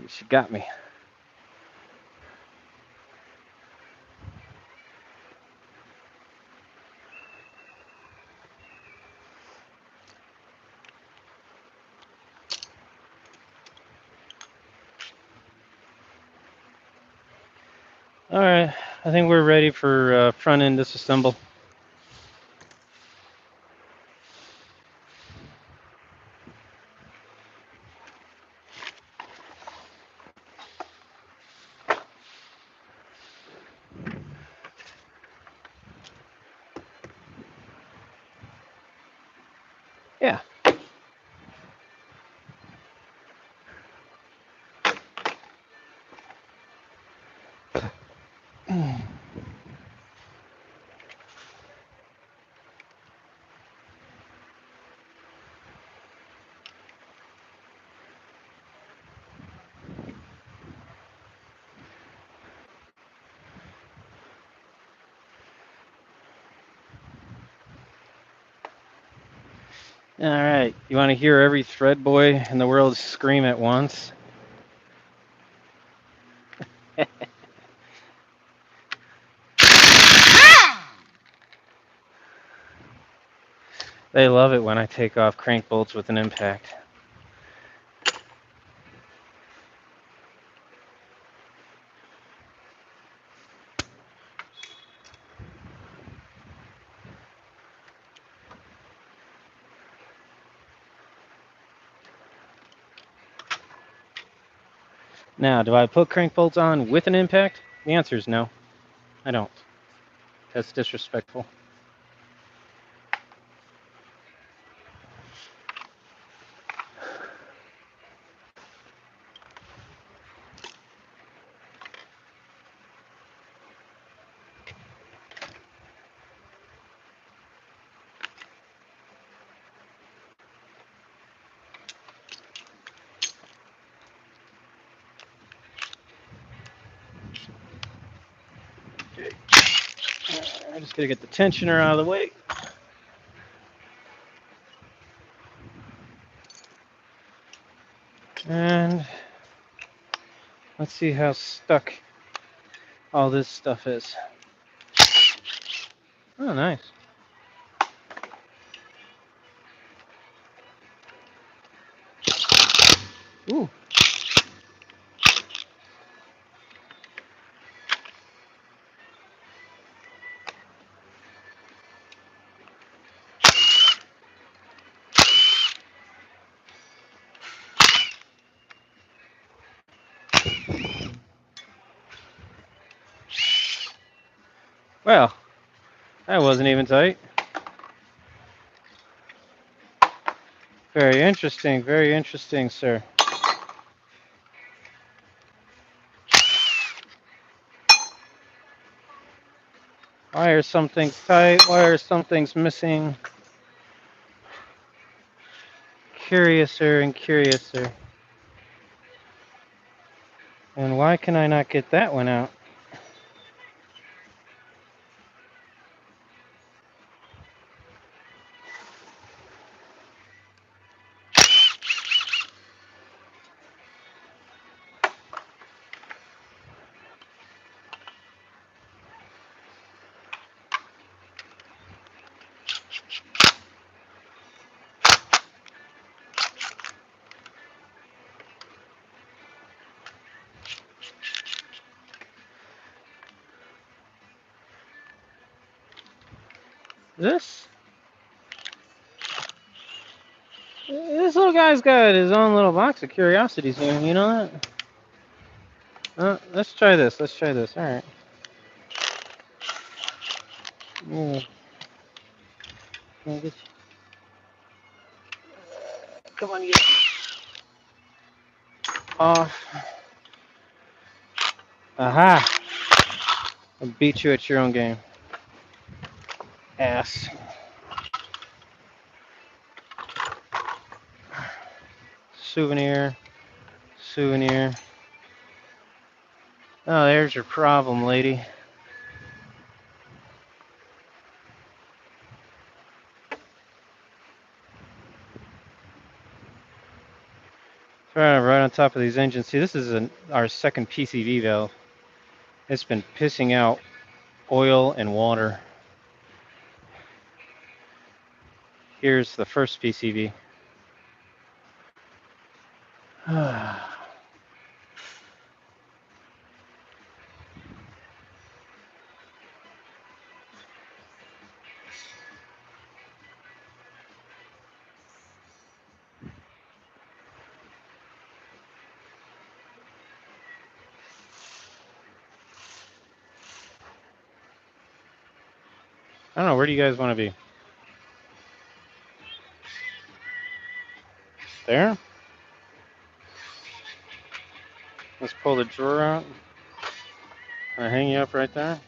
She got me. All right, I think we're ready for front end disassemble. Yeah. All right. You want to hear every thread boy in the world scream at once? They love it when I take off crank bolts with an impact. Now, do I put crank bolts on with an impact? The answer is no. I don't. That's disrespectful. I just gotta get the tensioner out of the way. And let's see how stuck all this stuff is. Oh, nice. Ooh. Well, that wasn't even tight. Very interesting, sir. Why are some things tight? Why are some things missing? Curiouser and curiouser. And why can I not get that one out? This little guy's got his own little box of curiosities here. You know that? Let's try this. Let's try this. All right. Can I get you? Come on, you off. Aha! I beat you at your own game. Ass. Souvenir. Souvenir. Oh, there's your problem, lady. Right on top of these engines. See, this is our second PCV valve. It's been pissing out oil and water. Here's the first PCV. I don't know, where do you guys want to be? There? Let's pull the drawer out. I'll hang you up right there.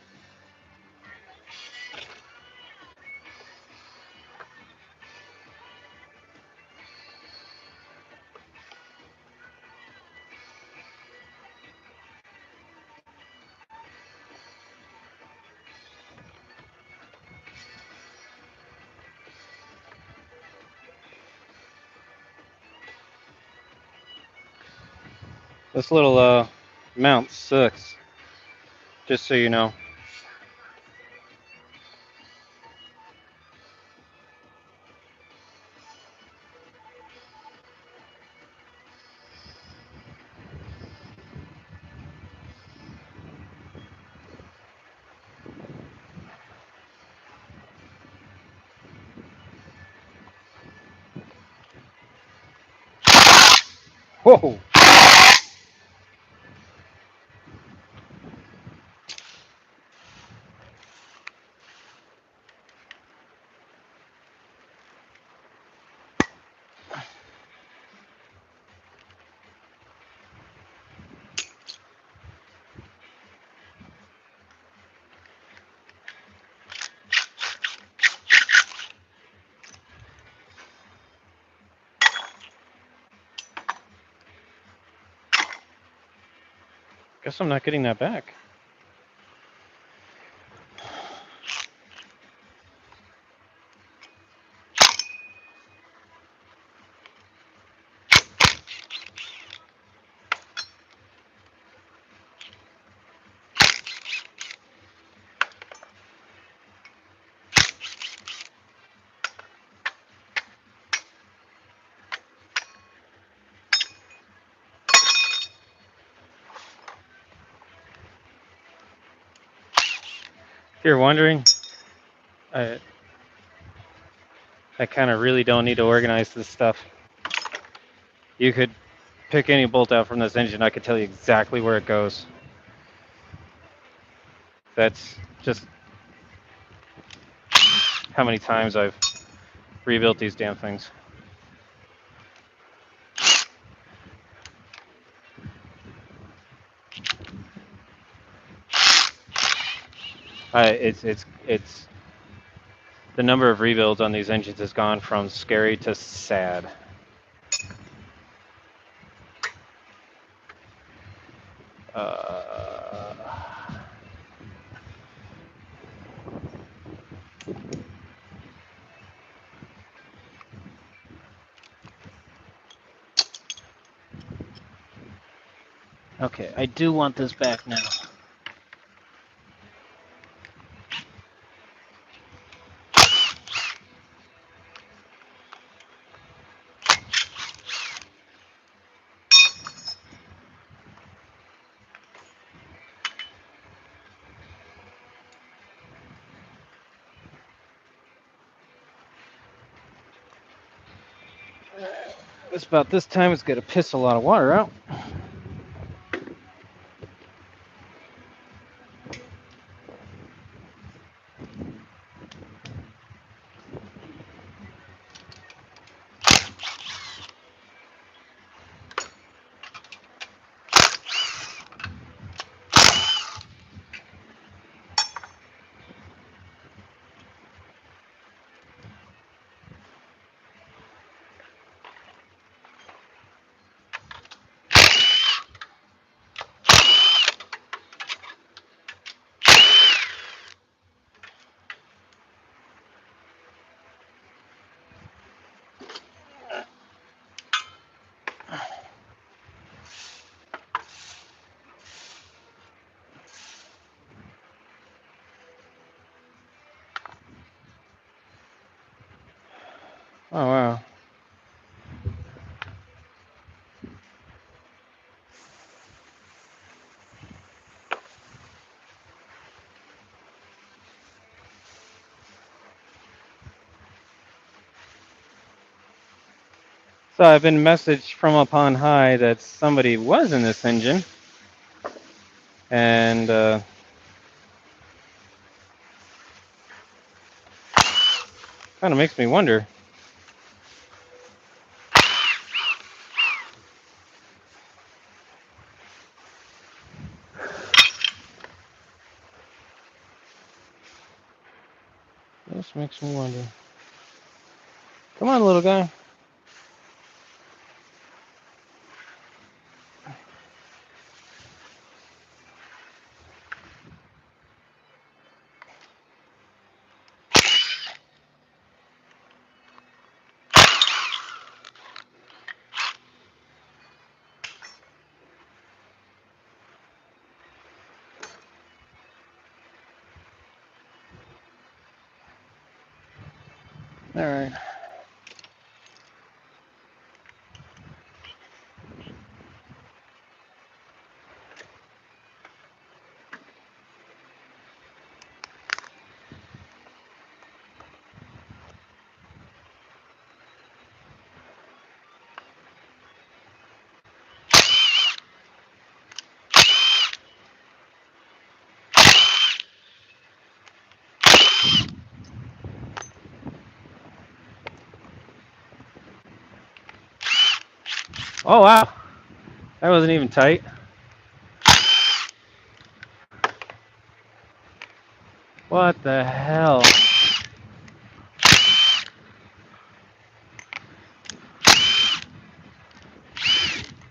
This little mount sucks, just so you know. Whoa! Guess I'm not getting that back. If you're wondering, I kind of really don't need to organize this stuff. You could pick any bolt out from this engine, I could tell you exactly where it goes. That's just how many times I've rebuilt these damn things. It's the number of rebuilds on these engines has gone from scary to sad. Okay, I do want this back now. It's about this time it's going to piss a lot of water out. Oh, wow. So I've been messaged from up on high that somebody was in this engine, and kind of makes me wonder. This makes me wonder. Come on, little guy. All right. Oh, wow. That wasn't even tight. What the hell?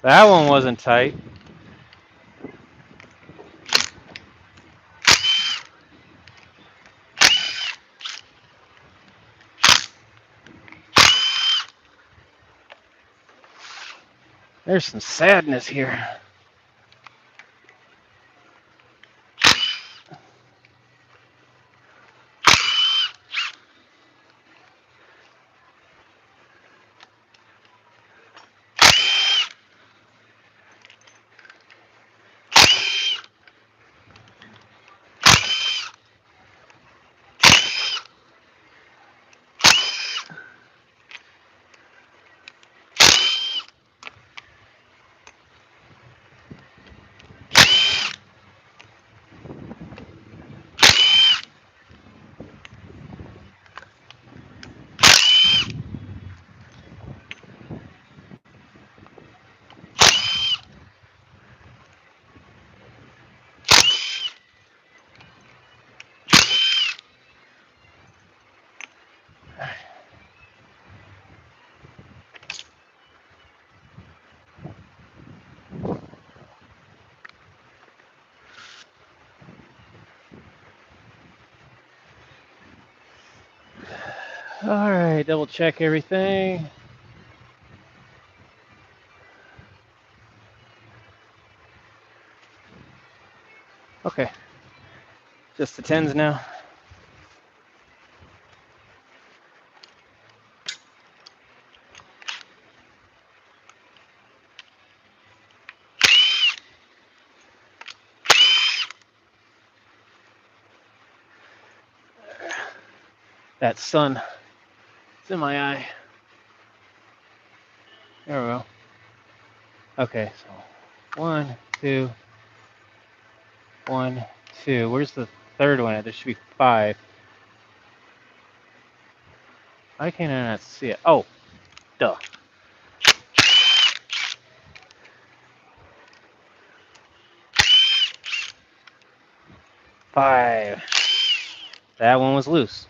That one wasn't tight. There's some sadness here. All right, double check everything. Okay, just the 10s now. That sun, it's in my eye. There we go. Okay, so 1, 2, 1, 2. Where's the third one? There should be 5. Why can't I not see it? Oh, duh. 5. That one was loose.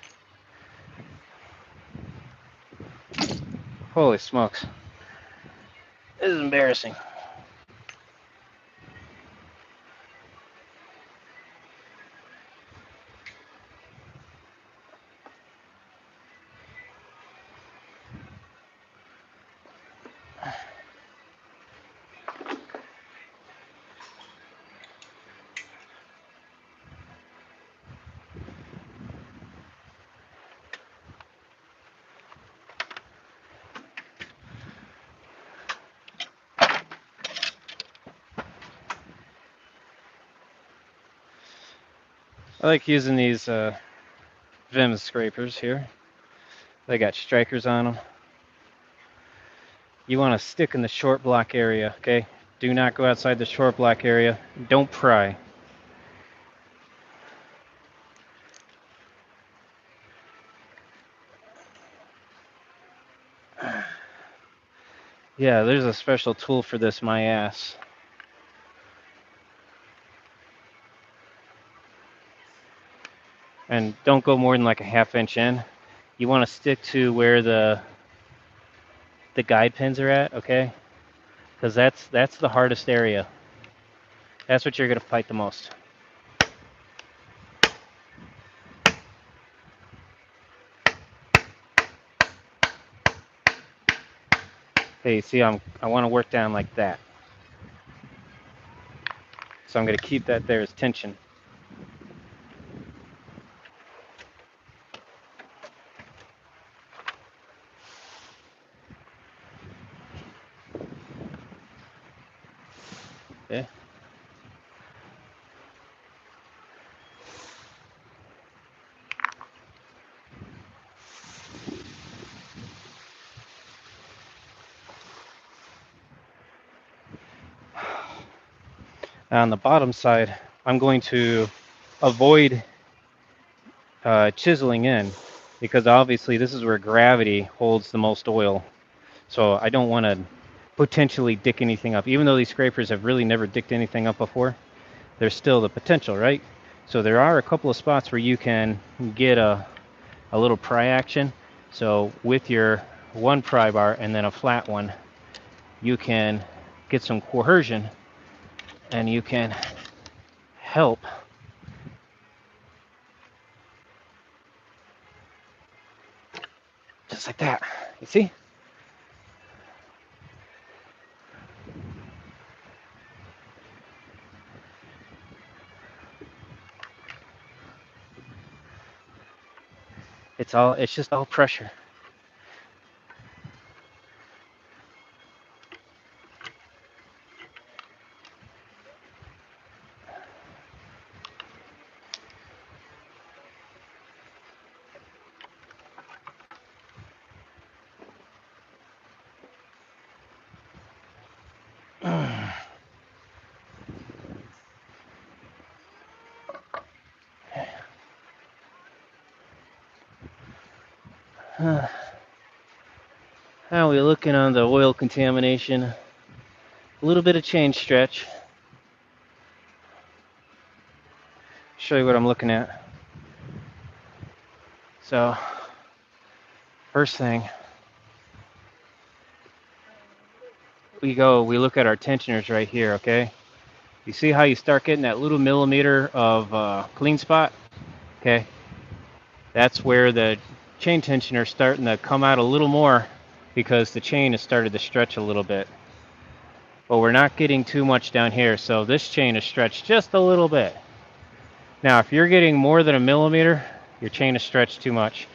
Holy smokes. This is embarrassing. I like using these Vim scrapers here. They got strikers on them. You want to stick in the short block area, okay? Do not go outside the short block area. Don't pry. Yeah, there's a special tool for this, my ass. And don't go more than like a 1/2 inch in. You want to stick to where the guide pins are at, okay? Because that's the hardest area. That's what you're gonna fight the most. Okay, see, I want to work down like that. So I'm gonna keep that there as tension. Okay. On the bottom side, I'm going to avoid chiseling in because obviously this is where gravity holds the most oil. So I don't want to potentially dick anything up. Even though these scrapers have really never dicked anything up before, there's still the potential, right? So there are a couple of spots where you can get a little pry action. So with your one pry bar and then a flat one, you can get some coercion and you can help. Just like that. You see? It's just all pressure. How are we looking on the oil contamination? A little bit of change stretch. Show you what I'm looking at. So, first thing, we look at our tensioners right here, okay? You see how you start getting that little millimeter of clean spot? Okay, that's where the chain tensioner is starting to come out a little more because the chain has started to stretch a little bit. But we're not getting too much down here, so this chain is stretched just a little bit. Now, if you're getting more than a millimeter, your chain is stretched too much.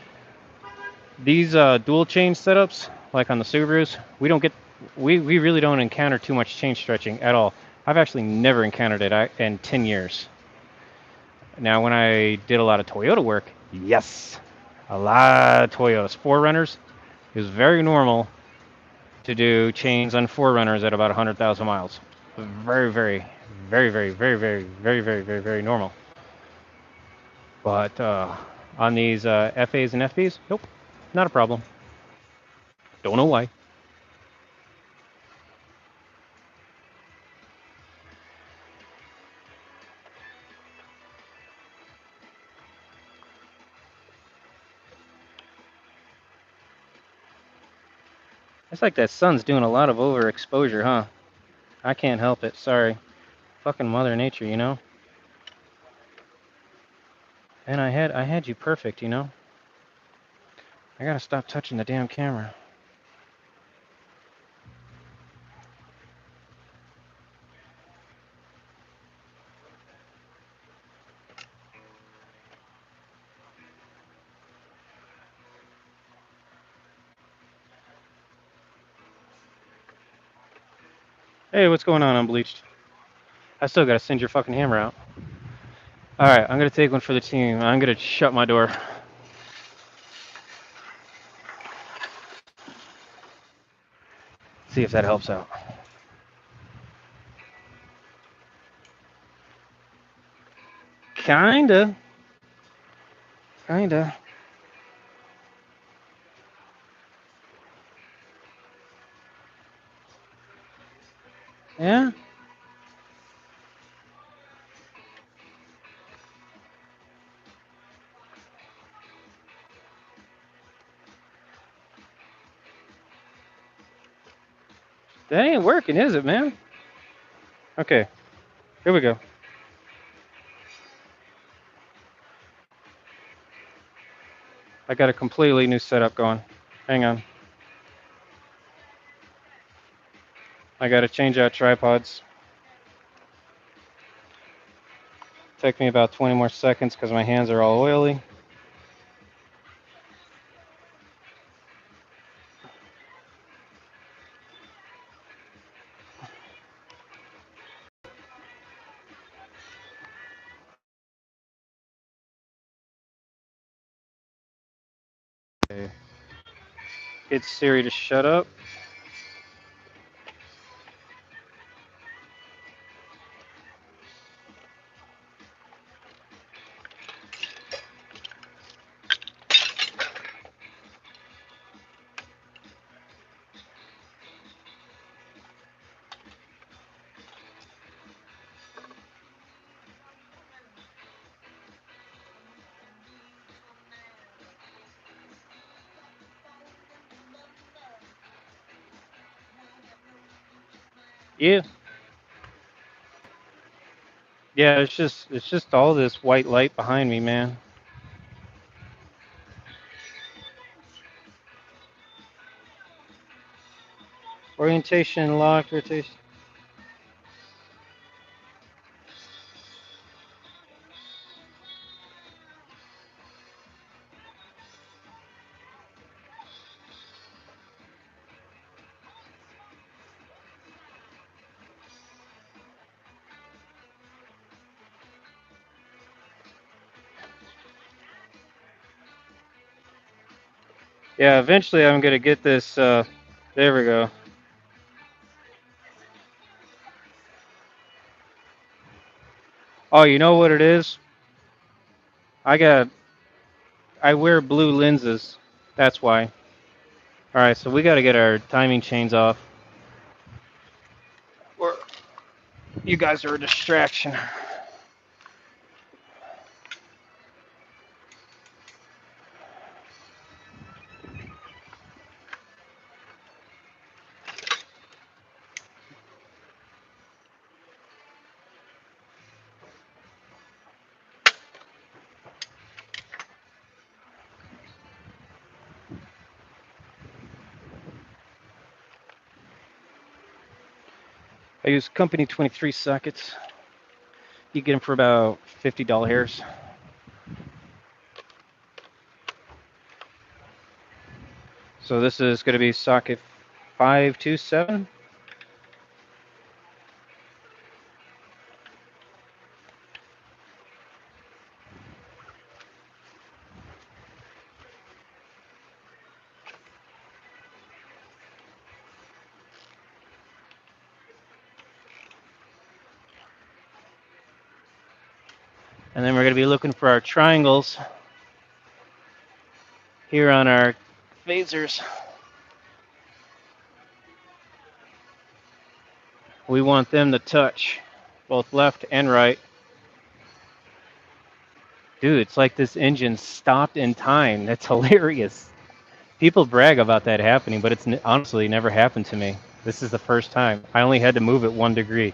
These dual chain setups, like on the Subarus, we really don't encounter too much chain stretching at all. I've actually never encountered it in 10 years. Now, when I did a lot of Toyota work, yes, a lot of Toyotas, 4Runners, it was very normal to do chains on 4Runners at about 100,000 miles. Very, very, very, very, very, very, very, very, very, very normal. But on these FAs and FBs, nope, not a problem. Don't know why. It's like that sun's doing a lot of overexposure, huh? I can't help it. Sorry. Fucking Mother Nature, you know? And I had you perfect, you know? I gotta stop touching the damn camera. Hey, what's going on, Unbleached? I still gotta send your fucking hammer out. Alright, I'm gonna take one for the team. I'm gonna shut my door. See if that helps out. Kinda. Kinda. Yeah? That ain't working, is it, man? Okay, here we go. I got a completely new setup going. Hang on. I gotta change out tripods. Take me about 20 more seconds because my hands are all oily. Okay. Get Siri to shut up. Yeah. Yeah, it's just all this white light behind me, man. Orientation, lock, rotation. Yeah, eventually I'm gonna get this. There we go. Oh, you know what it is? I got. I wear blue lenses. That's why. All right, so we got to get our timing chains off. Or you guys are a distraction. I use company 23 sockets. You get them for about $50 hairs. So this is going to be socket 527. And then we're going to be looking for our triangles here on our phasers. We want them to touch both left and right. Dude, it's like this engine stopped in time. That's hilarious. People brag about that happening, but it's honestly never happened to me. This is the first time. I only had to move it 1 degree.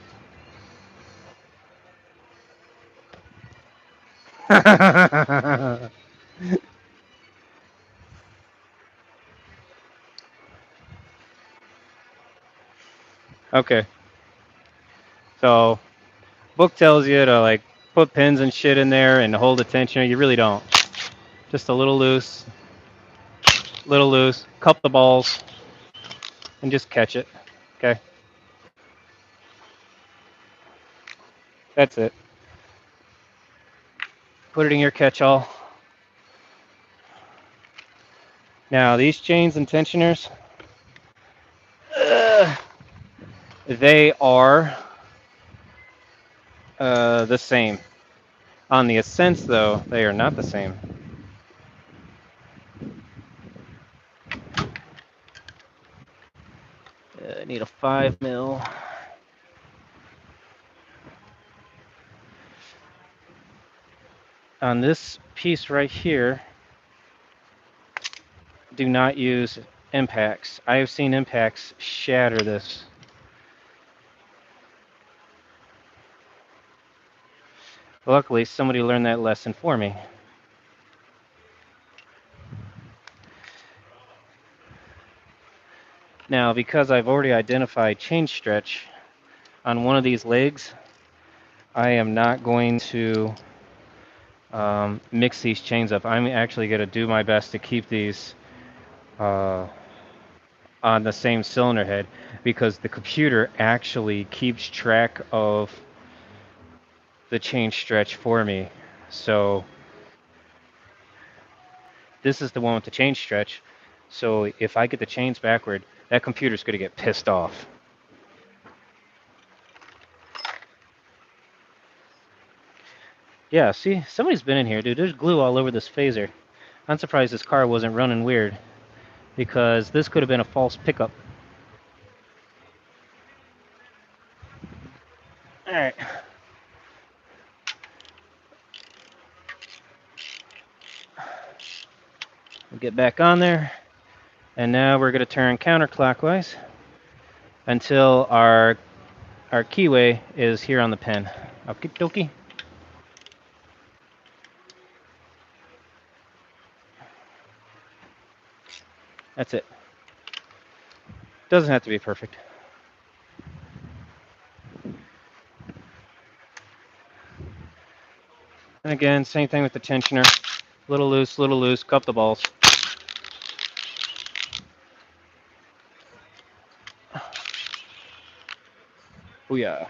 Okay. So, book tells you to like put pins and shit in there and hold the tensioner. You really don't. Just a little loose, cup the balls, and just catch it. Okay. That's it. Put it in your catch-all. Now, these chains and tensioners, they are the same. On the Ascents, though, they are not the same. I need a 5 mil. On this piece right here, do not use impacts. I have seen impacts shatter this. Luckily, somebody learned that lesson for me. Now, because I've already identified chain stretch on one of these legs, I am not going to mix these chains up. I'm actually going to do my best to keep these on the same cylinder head because the computer actually keeps track of the chain stretch for me. So this is the one with the chain stretch. So if I get the chains backward, that computer's going to get pissed off. Yeah, see, somebody's been in here, dude. There's glue all over this phaser. I'm surprised this car wasn't running weird because this could have been a false pickup. All right. We'll get back on there. And now we're going to turn counterclockwise until our keyway is here on the pin. Okie dokie. That's it. Doesn't have to be perfect. And again, same thing with the tensioner. Little loose, cup the balls. Booyah.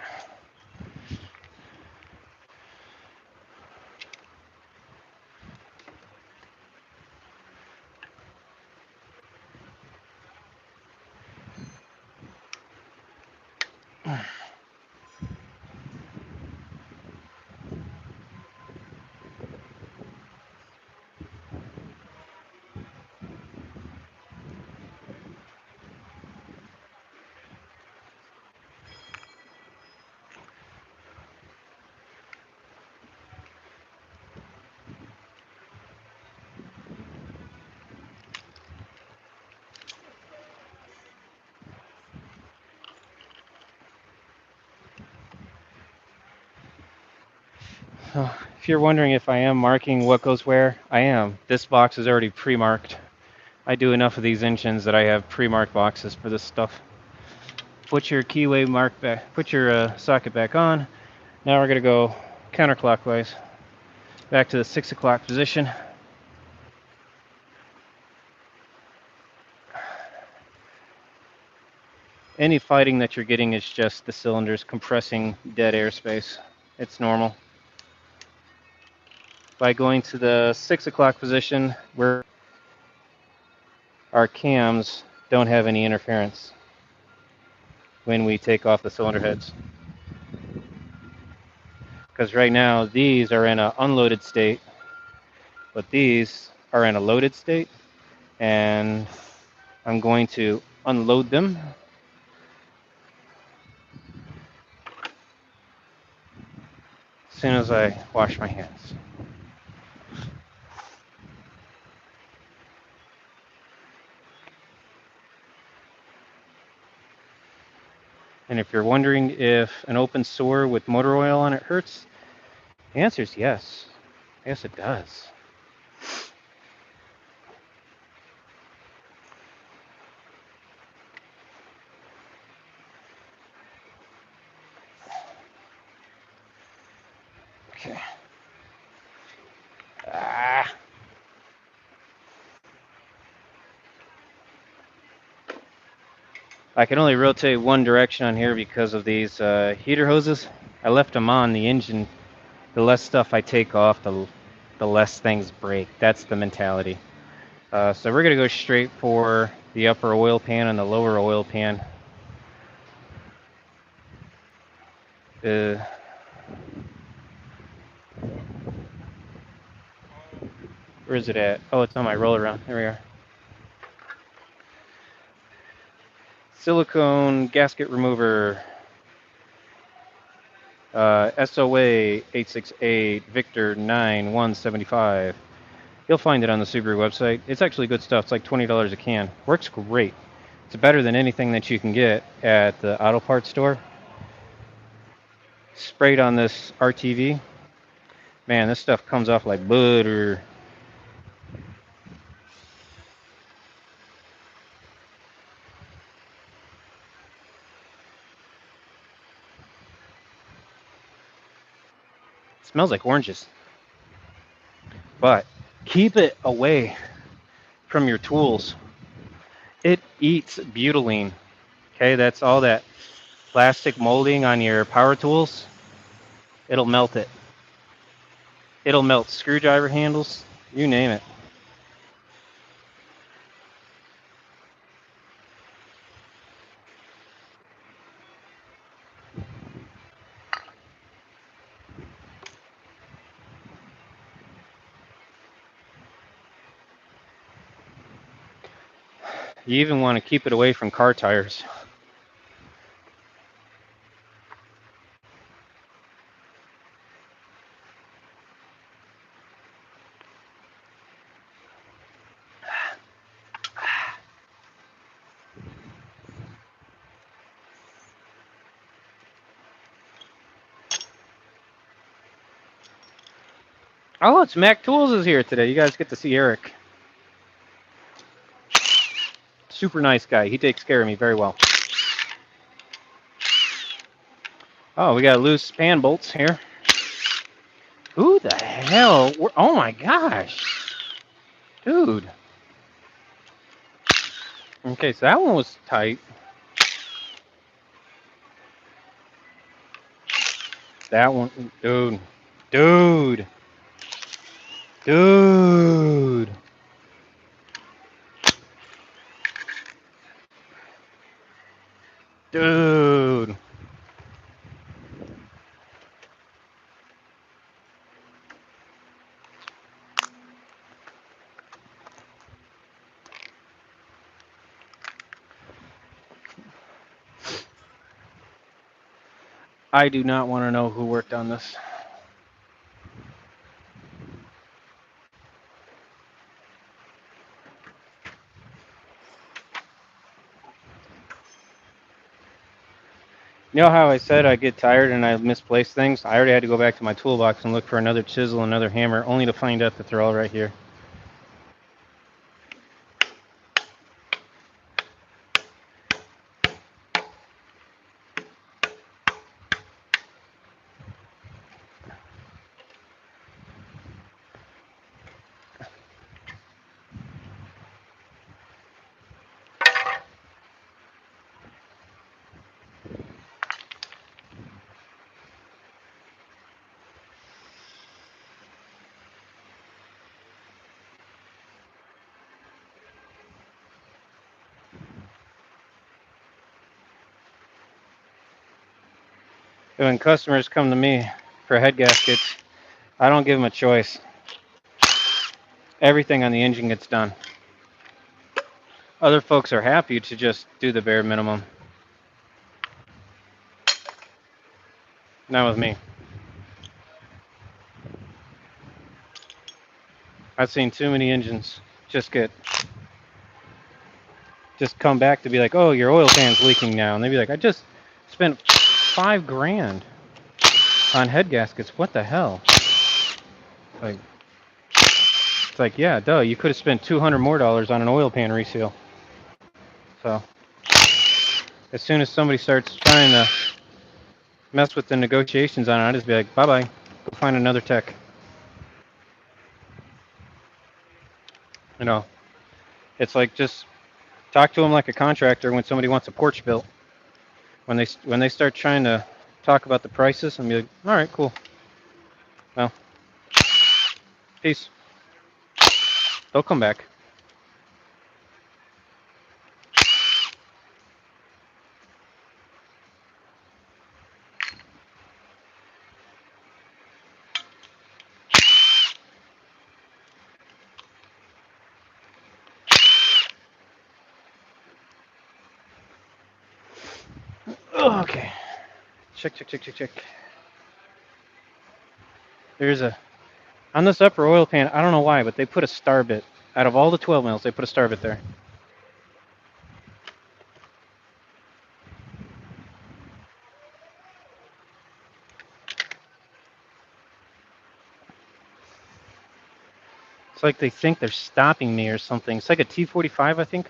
If you're wondering if I am marking what goes where, I am. This box is already pre-marked. I do enough of these engines that I have pre-marked boxes for this stuff. Put your keyway mark back. Put your socket back on. Now we're gonna go counterclockwise back to the 6 o'clock position. Any fighting that you're getting is just the cylinders compressing dead airspace. It's normal. By going to the 6 o'clock position, where our cams don't have any interference when we take off the cylinder heads. Because right now, these are in an unloaded state, but these are in a loaded state, and I'm going to unload them. As soon as I wash my hands. And if you're wondering if an open sore with motor oil on it hurts, the answer is yes. Yes, it does. Okay. I can only rotate one direction on here because of these heater hoses. I left them on the engine. The less stuff I take off, the less things break. That's the mentality. So we're going to go straight for the upper oil pan and the lower oil pan. Where is it at? Oh, it's on my roll around. There we are. Silicone gasket remover. SOA 868 Victor 9175. You'll find it on the Subaru website. It's actually good stuff. It's like $20 a can. Works great. It's better than anything that you can get at the auto parts store. Sprayed on this RTV. Man, this stuff comes off like butter. It smells like oranges. But keep it away from your tools. It eats butylene. Okay, that's all that plastic molding on your power tools. It'll melt it. It'll melt screwdriver handles, you name it. You even want to keep it away from car tires. Oh, it's Mac Tools is here today. You guys get to see Eric. Super nice guy. He takes care of me very well. Oh, we got loose span bolts here. Who the hell? Oh my gosh. Dude. Okay, so that one was tight. That one, dude. Dude. Dude. Dude. I do not want to know who worked on this. You know how I said I get tired and I misplace things? I already had to go back to my toolbox and look for another chisel, another hammer, only to find out that they're all right here. When customers come to me for head gaskets, I don't give them a choice. Everything on the engine gets done. Other folks are happy to just do the bare minimum. Not with me. I've seen too many engines just come back to be like, oh, your oil pan's leaking now, and they'd be like, I just spent $5,000 on head gaskets. What the hell? Like, it's like, yeah, duh. You could have spent $200 more on an oil pan reseal. So, as soon as somebody starts trying to mess with the negotiations on it, I just be like, bye bye. Go find another tech. You know, it's like just talk to them like a contractor when somebody wants a porch built. When they start trying to talk about the prices, I'm like, all right, cool. Well, peace. They'll come back. Oh, okay. Check. There's on this upper oil pan, I don't know why, but they put a star bit. Out of all the 12 mils, they put a star bit there. It's like they think they're stopping me or something. It's like a T45, I think.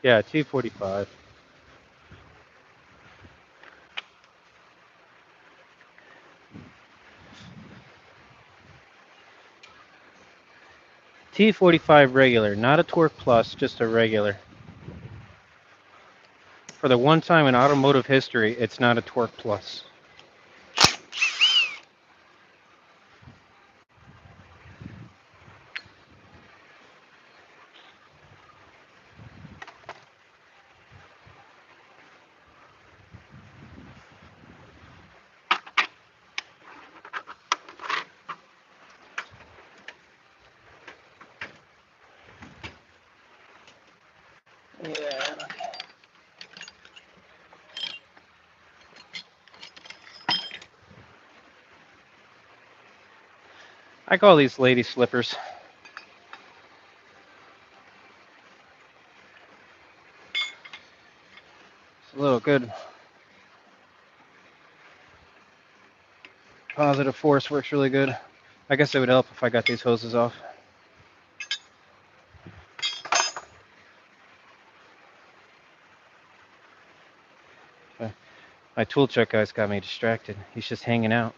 Yeah, T45. T45 regular, not a Torque Plus, just a regular. For the one time in automotive history, it's not a Torque Plus. Yeah. I call these lady slippers. It's a little good. Positive force works really good. I guess it would help if I got these hoses off. My tool truck guy's got me distracted. He's just hanging out.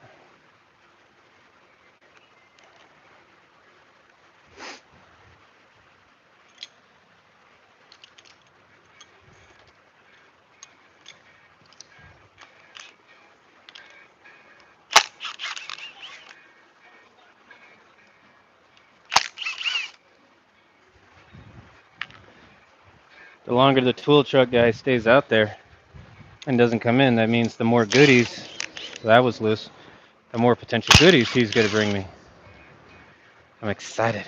The longer the tool truck guy stays out there and doesn't come in, that means the more goodies, that was loose, the more potential goodies he's going to bring me. I'm excited.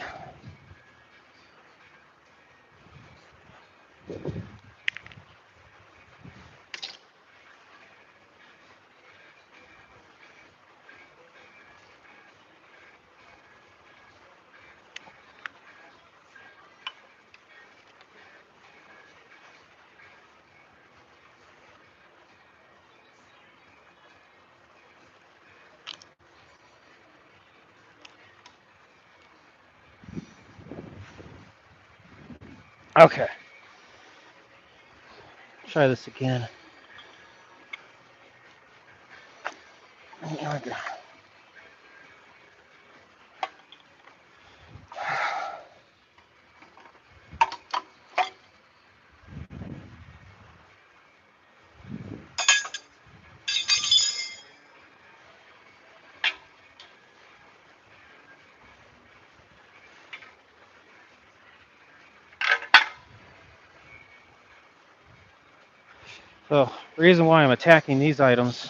Okay. Try this again. Okay. So the reason why I'm attacking these items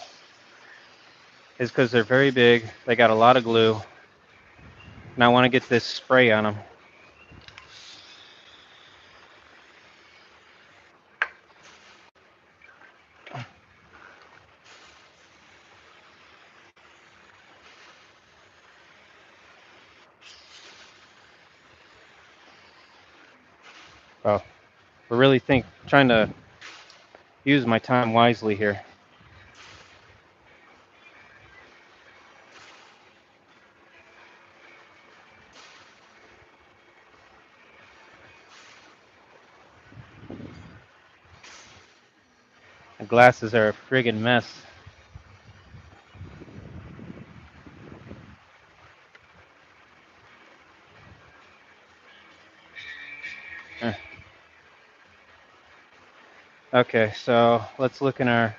is because they're very big. They got a lot of glue, and I want to get this spray on them. Oh, we're really trying to use my time wisely here. The glasses are a friggin' mess. Eh. Okay, so let's look in our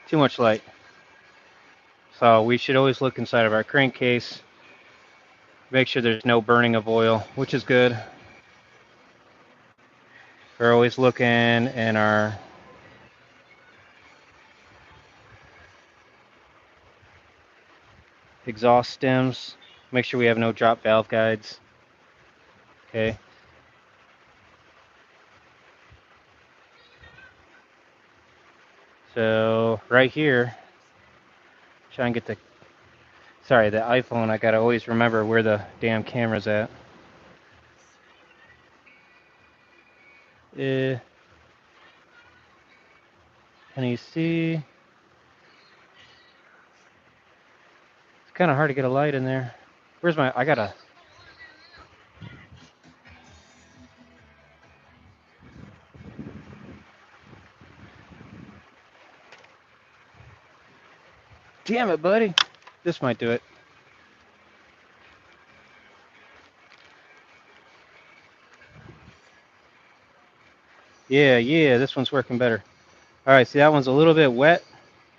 too much light. So we should always look inside of our crankcase, make sure there's no burning of oil, which is good. We're always looking in our exhaust stems, make sure we have no drop valve guides. Okay. So right here, try and get the iPhone, I gotta always remember where the damn camera's at. Can you see? It's kind of hard to get a light in there. Where's my, I gotta, damn it, buddy. This might do it. Yeah, this one's working better. All right, see that one's a little bit wet.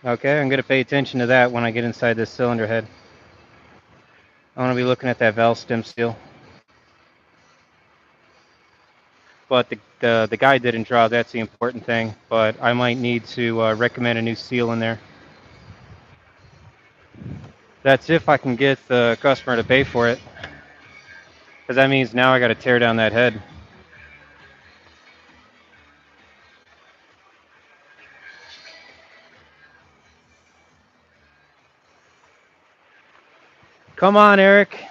Okay, I'm gonna pay attention to that when I get inside this cylinder head. I wanna be looking at that valve stem seal. But the guy didn't draw, that's the important thing. But I might need to recommend a new seal in there. That's if I can get the customer to pay for it. Because that means now I gotta tear down that head. Come on, Eric.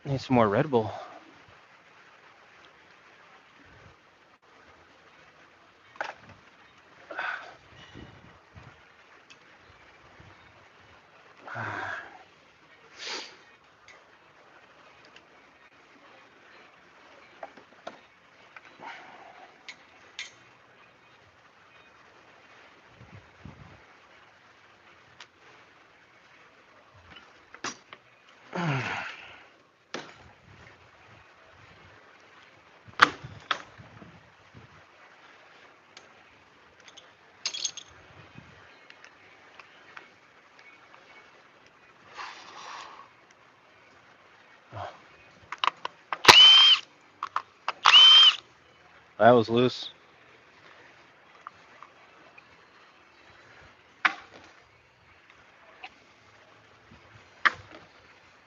Need some more Red Bull. That was loose.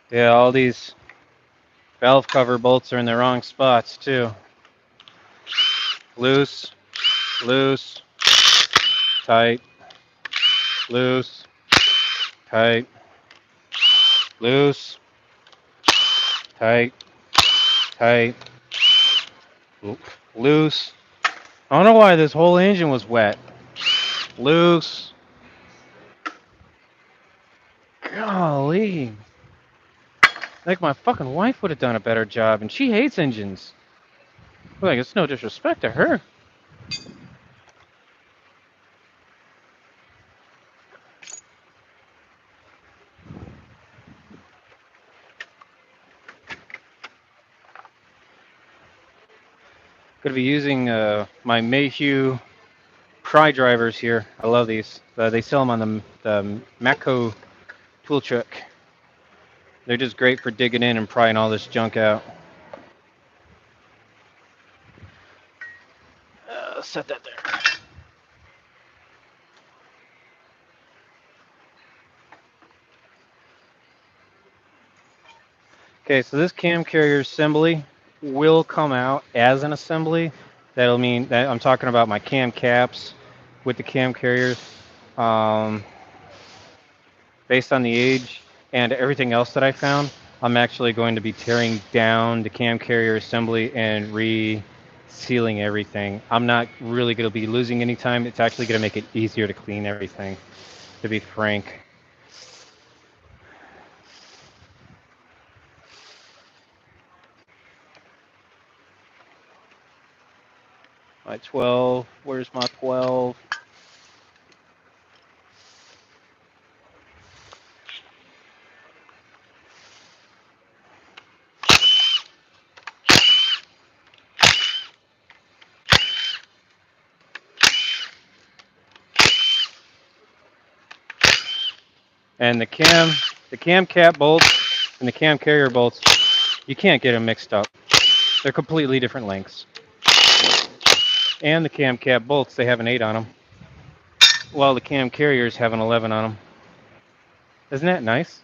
Yeah, all these valve cover bolts are in the wrong spots too. Loose, loose, tight, loose, tight, loose, tight, tight, loose. I don't know why this whole engine was wet. Loose. Golly. Like my fucking wife would have done a better job, and she hates engines. Like, it's no disrespect to her. Gonna be using my Mayhew pry drivers here. I love these. They sell them on the Macco tool truck. They're just great for digging in and prying all this junk out. Set that there. Okay, so this cam carrier assembly will come out as an assembly. That'll mean that I'm talking about my cam caps with the cam carriers. Um, Based on the age and everything else that I found, I'm actually going to be tearing down the cam carrier assembly and re-sealing everything. I'm not really going to be losing any time. It's actually going to make it easier to clean everything, to be frank. My 12, where's my 12? And the cam cap bolts and the cam carrier bolts, you can't get them mixed up. They're completely different lengths. And the cam cap bolts, they have an 8 on them, while the cam carriers have an 11 on them. Isn't that nice?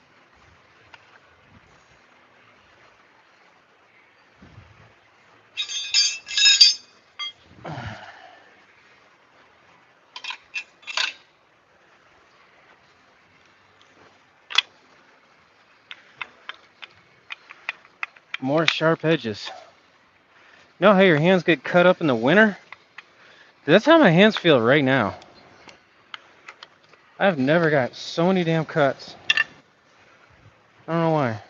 More sharp edges. You know how your hands get cut up in the winter? That's how my hands feel right now. I've never got so many damn cuts. I don't know why.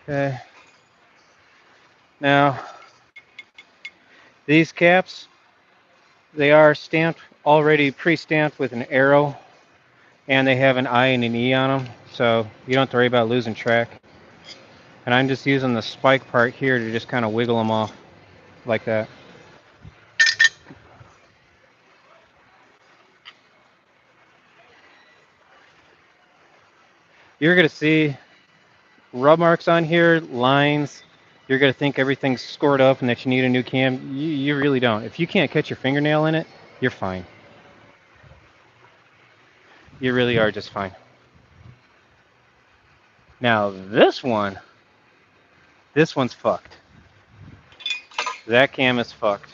Okay. Now, these caps, they are stamped, already pre-stamped with an arrow, and they have an I and an E on them, so you don't have to worry about losing track. And I'm just using the spike part here to just kind of wiggle them off like that. You're going to see rub marks on here, lines. You're going to think everything's scored up and that you need a new cam. You really don't. If you can't catch your fingernail in it, you're fine. You really are just fine. Now, this one's fucked. That cam is fucked.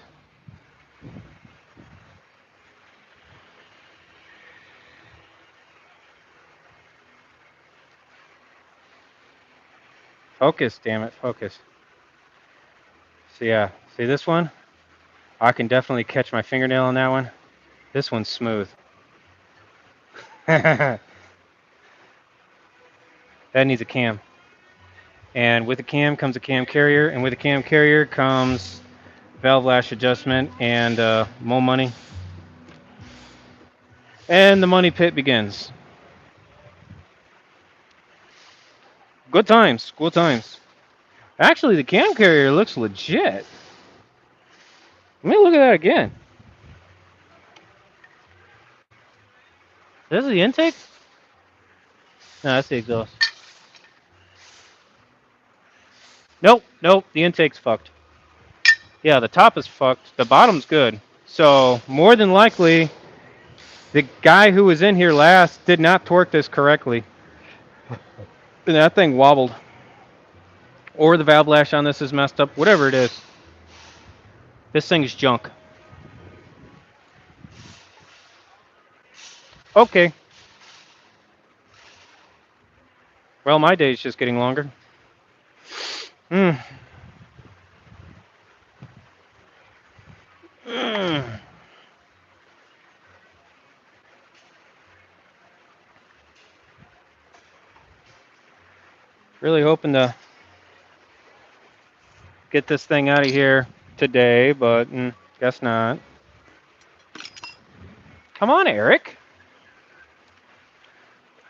Focus, damn it, focus. So yeah, see this one? I can definitely catch my fingernail on that one. This one's smooth. That needs a cam. And with the cam comes a cam carrier, and with the cam carrier comes valve lash adjustment and more money. And the money pit begins. Good times, good times. Actually, the cam carrier looks legit. Let me look at that again. This is the intake? No, that's the exhaust. Nope, nope, the intake's fucked. Yeah, the top is fucked. The bottom's good. So, more than likely, the guy who was in here last did not torque this correctly. And that thing wobbled. Or the valve lash on this is messed up. Whatever it is. This thing's junk. Okay. Well, my day's just getting longer. Mm. Mm. Really hoping to get this thing out of here today, but guess not. Come on, Eric.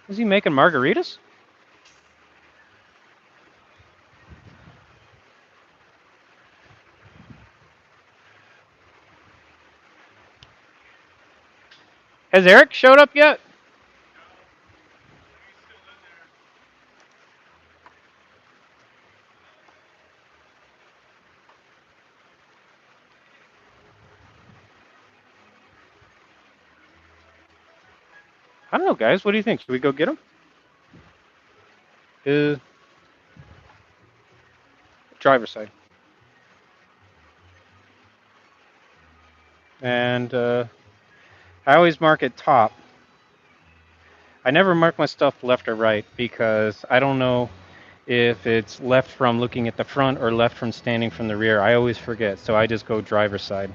Is he making margaritas? Has Eric showed up yet? I don't know, guys. What do you think? Should we go get him? Uh, Driver's side. And I always mark it top. I never mark my stuff left or right because I don't know if it's left from looking at the front or left from standing from the rear. I always forget, so I just go driver's side.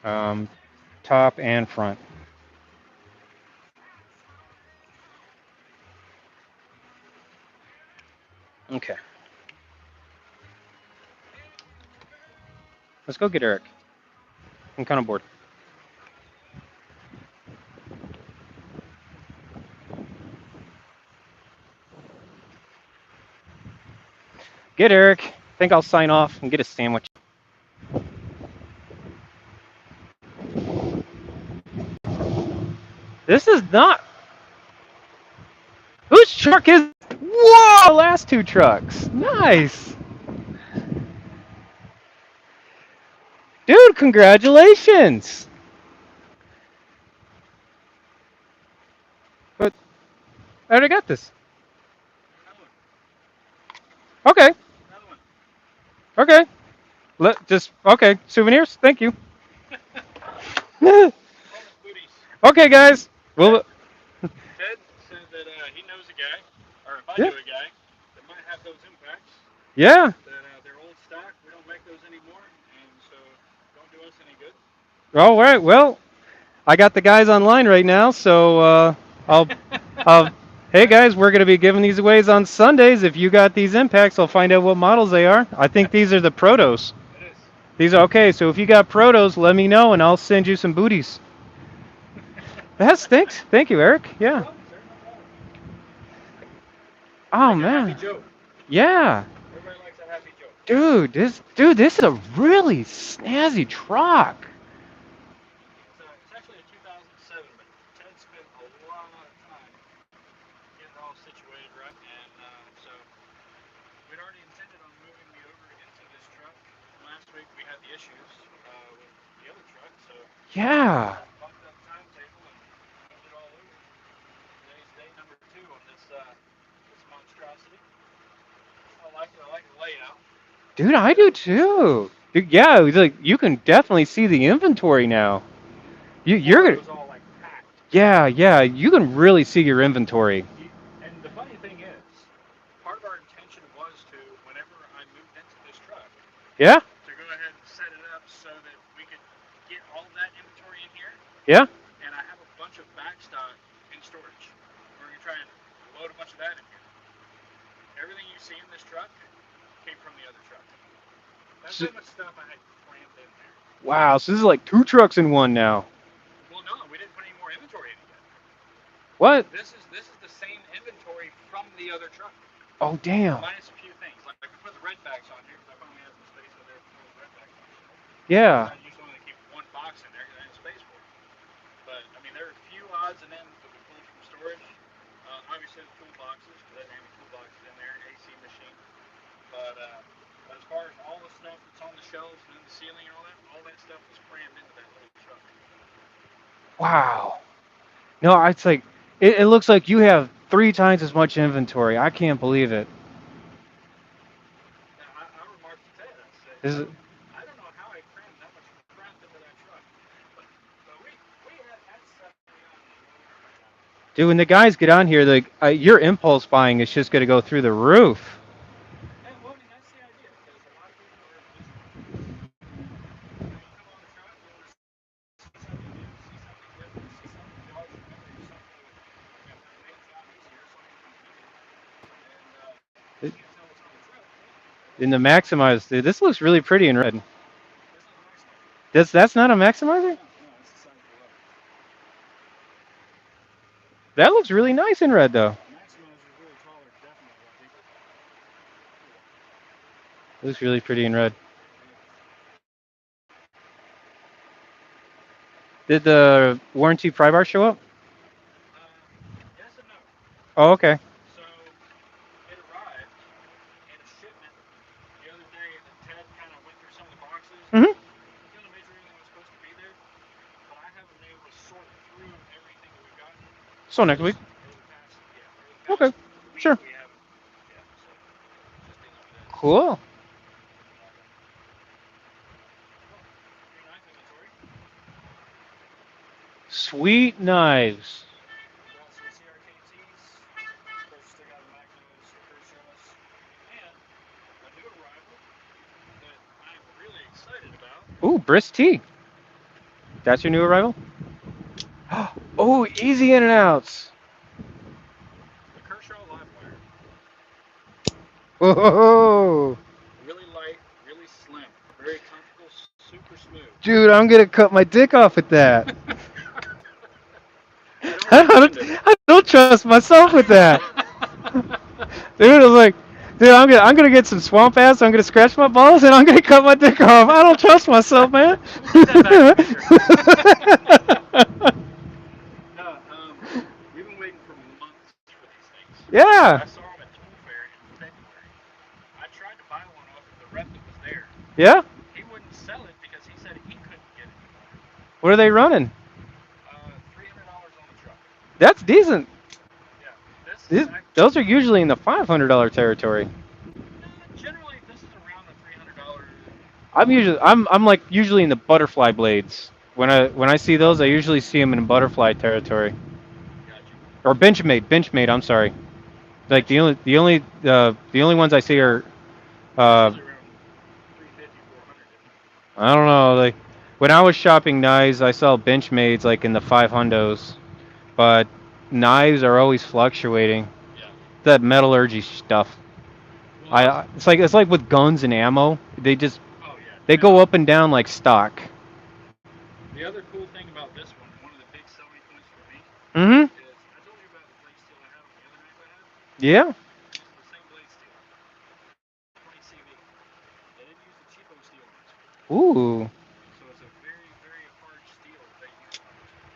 Um, Top and front. Okay. Let's go get Eric. I'm kind of bored. Get Eric. I think I'll sign off and get a sandwich. This is not. Whose truck is. Whoa! Last two trucks. Nice. Dude, congratulations. But I already got this. Okay. Okay. Okay. Souvenirs. Thank you. Okay, guys. Well.
Ted said that he knows a guy, or if I
Yeah.
knew a guy, that might have those impacts.
Yeah.
That they're old stock. We don't make those anymore, and so don't do us any good.
All right. Well, I got the guys online right now, so I'll. I'll Hey guys, we're going to be giving these away on Sundays. If you got these impacts, I'll find out what models they are. I think these are the Protos.
It is.
These are okay. So if you got Protos, let me know and I'll send you some booties. That's thanks. Thank you, Eric.
No
Yeah.
problem, sir. No problem.
Oh
Like a happy
man.
joke.
Yeah.
Everybody likes a happy joke.
Dude, this is a really snazzy truck.
It's actually a 2007, but Ted spent a lot of time getting it all situated right, and so we'd already intended on moving me over into this truck. Last week we had the issues with the other truck, so
Yeah.
bumped up the timetable and moved it all over. Today's day number 2 on this monstrosity. I like it. I like the layout.
Dude, I
But
do too. Dude, yeah, it's like you can definitely see the inventory now. You're
before it
gonna.
was all like packed.
Yeah, you can really see your inventory.
And the funny thing is, part of our intention was to, whenever I moved into this truck,
Yeah,
to go ahead and set it up so that we could get all that inventory in here.
yeah.
And I have a bunch of backstock in storage. We're going to try and load a bunch of that in here. Everything you see in this truck came from the other truck. That's
So,
how much stuff I had crammed in there.
wow, so this is like two trucks in one now.
Well, no, we didn't put any more inventory in it yet.
What?
This is the same inventory from the other truck,
Oh, damn.
minus a few things. Like we put the red backs on here because I finally had some space over there to put the red backs on.
Yeah.
I usually only keep one box in there because I had space for it. But I mean, there are a few odds and ends that we pulled from storage. Obviously, the toolboxes because I didn't have any toolboxes in there, AC machine. But as far as all the stuff that's on the shelves and in the ceiling and all that stuff was crammed into that little truck.
Wow. No, it's like it looks like you have three times as much inventory. I can't believe it.
Now, I remarked to Ted, I said,
This is,
I don't know how I crammed that much crap into that truck. But we had stuff in
Dude, when the guys get on here, like your impulse buying is just gonna go through the roof.
And well, I mean that's the idea because a lot of people are visual. You come on the truck, you want to see something new, see something different, see something that jogs your memory, something that make the job easier, something convenient, and you can't tell what's on the truck.
In the Maximizer, dude, this looks really pretty in red.
That's not the maximizer.
That's not a Maximizer?
No, no, it's the size below.
That looks really nice in red though.
The maximizer is really taller, definitely a lot deeper. Pretty wide.
It looks really pretty in red.
Yeah.
Did the warranty pry bar show up?
Uh, yes and no.
Oh, okay.
So it arrived in a shipment the other day that Ted kind of went through some of the boxes and
Mm-hmm.
kind of made sure everything was supposed to be there. But I haven't been able to sort through everything that we've gotten
So
over
next week.
this over the
Okay.
past week.
Sure.
We haven't, yeah. So just dealing with that.
Cool.
Well, new knife inventory.
Sweet knives.
Got some CRKTs. Of course, still got a Magnos, a Kershaws, and a new arrival that I'm really excited about.
Ooh, Brisk T. That's your new arrival? Oh, easy in and outs.
The Kershaw Livewire.
Oh,
Really light, really slim, very comfortable, super smooth.
dude, I'm gonna cut my dick off with that.
I don't
I
recommend
don't,
it.
I don't trust myself with that, dude. I was like, dude, I'm gonna get some swamp ass. I'm gonna scratch my balls and I'm gonna cut my dick off. I don't trust myself, man.
We'll take that back to Victor. No, we've been waiting for months for these things. I
Yeah,
saw them at Tool Fair in February. I tried to buy one off of the rep that was there.
yeah.
He wouldn't sell it because he said he couldn't get any more.
What are they running?
$300 on the truck.
That's decent.
Yeah, this is
Those are usually in the $500 territory.
generally this is around the $300.
I'm like usually in the butterfly blades. When I see those, I usually see them in butterfly territory
Gotcha.
or Benchmade. I'm sorry. Like
Bench
the only ones I see are uh
usually around 350, 400, isn't it?
I don't know, like when I was shopping knives, I saw Benchmades like in the 500s, but knives are always fluctuating.
Yeah.
That metallurgy stuff.
Well, that's
I it's like with guns and ammo.
oh yeah,
They go
definitely.
up and down like stock.
The other cool thing about this one of the big selling points for me,
Mhm.
is I told you about the blade steel I had on the other knife I had.
Yeah.
This is the same blade steel, 20 CV. They didn't use the cheapo steel on this one,
Ooh.
so it's a very, very hard steel that they used on this one.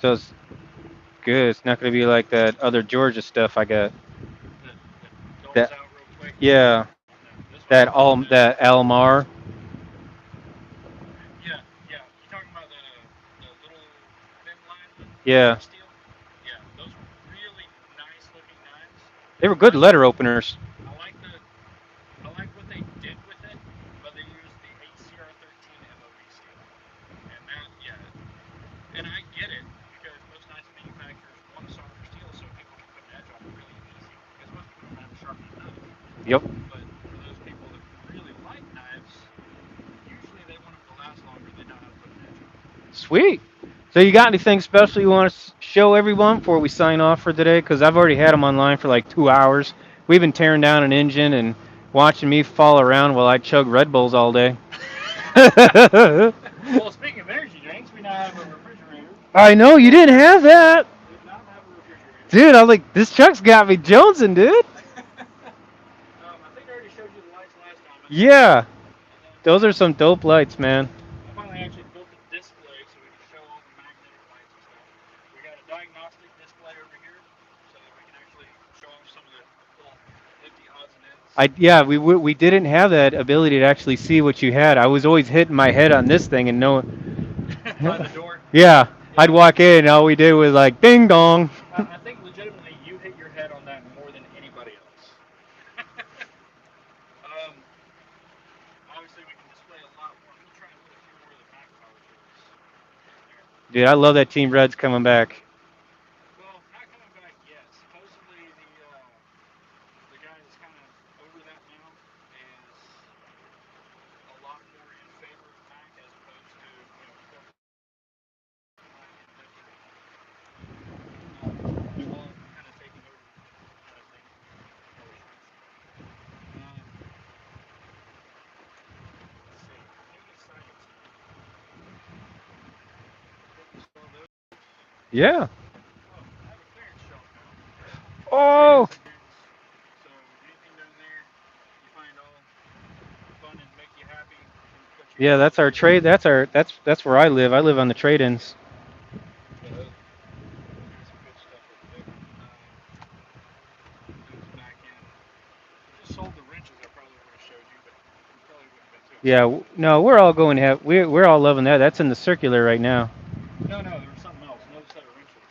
So it's good. It's not gonna be like that other Georgia stuff I got.
That dulls
That
out real quick.
yeah.
No, this one doesn't do that.
That Almar.
Yeah, yeah. You talking about the little thin line
Yeah.
brushed steel? Yeah, those are really nice looking knives.
They were
I
good
like
letter openers.
I like what they did with it, but they used the HCR13 MOV steel, and that yeah, and I get it because most knife manufacturers want a softer steel so people can put an edge on it really easy because most people don't know how to sharpen a knife.
Yep.
But for those people that really like knives, usually they want them to last longer and they know how to put an edge on them.
Sweet. So you got anything special you want to show everyone before we sign off for today? Because I've already had them online for like 2 hours. We've been tearing down an engine and watching me fall around while I chug Red Bulls all day.
Well, speaking of energy drinks, we now have a refrigerator.
I know you didn't have that,
We did not have a refrigerator.
dude. I'm like, this truck's got me jonesing, dude.
I think I already showed you the lights last time. I think,
Yeah,
and then
those are some dope lights, man.
I finally actually built a display so we can show all the magnetic lights and stuff. We got a diagnostic display over here so that we can actually show off some of the little nifty odds and ends.
Yeah, we didn't have that ability to actually see what you had. I was always hitting my head on this thing and no.
By the door.
Yeah, I'd
Yeah.
walk in and all we did was like ding dong.
I think legitimately you hit your head on that more than anybody else. um, Obviously, we can display a lot more. I'm going to try and put a few more of the Mac power tools in there.
Dude, I love that Team Red's coming back. Yeah.
Oh, I have a clearance shelf now.
Oh.
Trade-ins and bins. So anything down there you find all fun and make you happy, and what you
Yeah,
got
that's
over
our
here.
trade. That's where I live. I live on the trade-ins.
Yeah, there's some good stuff over there. It was back in. I just sold the wrenches. I probably would have showed you, but it probably wouldn't have been too
Yeah.
exciting.
No, we're all going to have. We're all loving that. That's in the circular right now.
No, no, there was something else. Another set of wrenches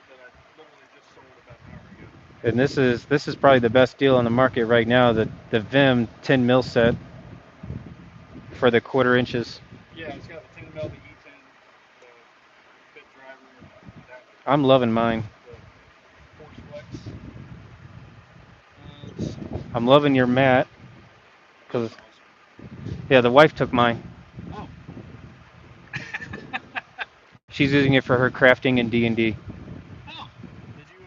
that I literally just sold about an hour ago.
And this is probably the best deal on the market right now. The Vim 10 mil set for the quarter inches.
Yeah, it's got the 10 mil, the E10, the fit driver, and that
I'm loving mine.
the force flex. Let's see.
I'm loving your mat
Those
because
are awesome.
yeah, the wife took mine.
Oh.
She's using it for her crafting and D&D.
Oh. Did you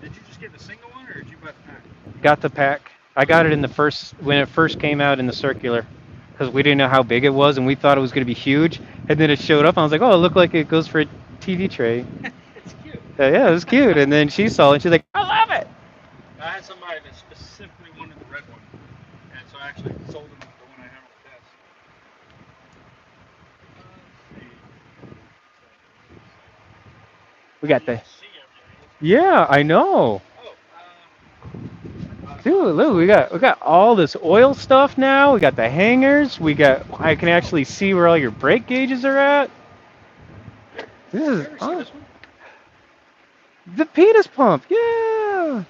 did you just get the single one or did you buy the pack?
Got the pack. I got
Okay.
it in the first when it first came out in the circular because we didn't know how big it was and we thought it was going to be huge. And then it showed up and I was like, oh, it looked like it goes for a TV tray.
It's cute.
Yeah, it was cute. And then she saw it and she's like, I love it.
I had somebody that specifically wanted the red one, and so I actually sold them the one I have on the desk. Let's see. What's that?
We
Now
got
you
the
can see everything. It's kind of hard.
yeah, I know.
Oh,
Dude,
we
look, we
sold
got
this.
we got all this oil stuff now. We got the hangers. We got I can
Oh,
actually see where all your brake gauges are at. This
you
is
ever see this one?
the Petus pump. Yeah.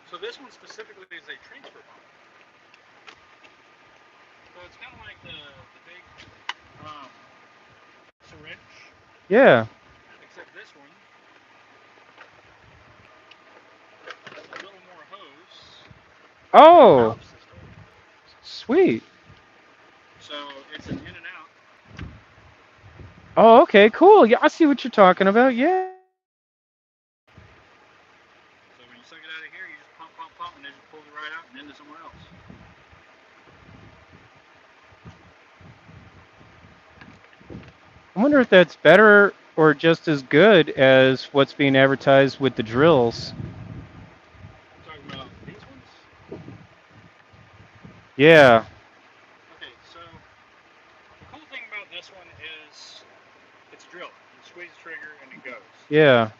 So this one specifically is a transfer pump. So it's kind of like the big um, syringe,
Yeah.
except this one has a little more hose and a
Oh,
valve system.
sweet.
So it's an in and out.
Oh, okay, cool. Yeah, I see what you're talking about. Yeah.
So when you suck it out of here, you just pump, pump, pump, and it just pulls it right out and into somewhere else.
I wonder if that's better or just as good as what's being advertised with the drills.
I'm talking about these ones.
Yeah.
Okay, so the cool thing about this one is it's a drill. You squeeze the trigger and it goes.
Yeah.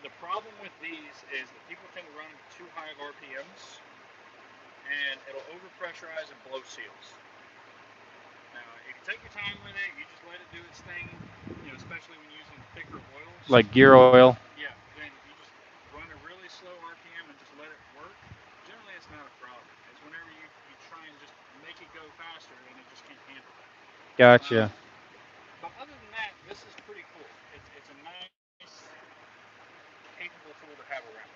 The problem with these is that people tend to run them too high of RPMs and it'll overpressurize and blow seals. Now, if you take your time with it, you just let it do its thing, especially when using thicker oils.
Like gear oil.
Yeah, then you just run a really slow RPM and just let it work. Generally, it's not a problem. It's whenever you try and just make it go faster and it just can't handle that.
Gotcha.
Um, but other than that, this is pretty cool. It's a nice, capable tool to have around.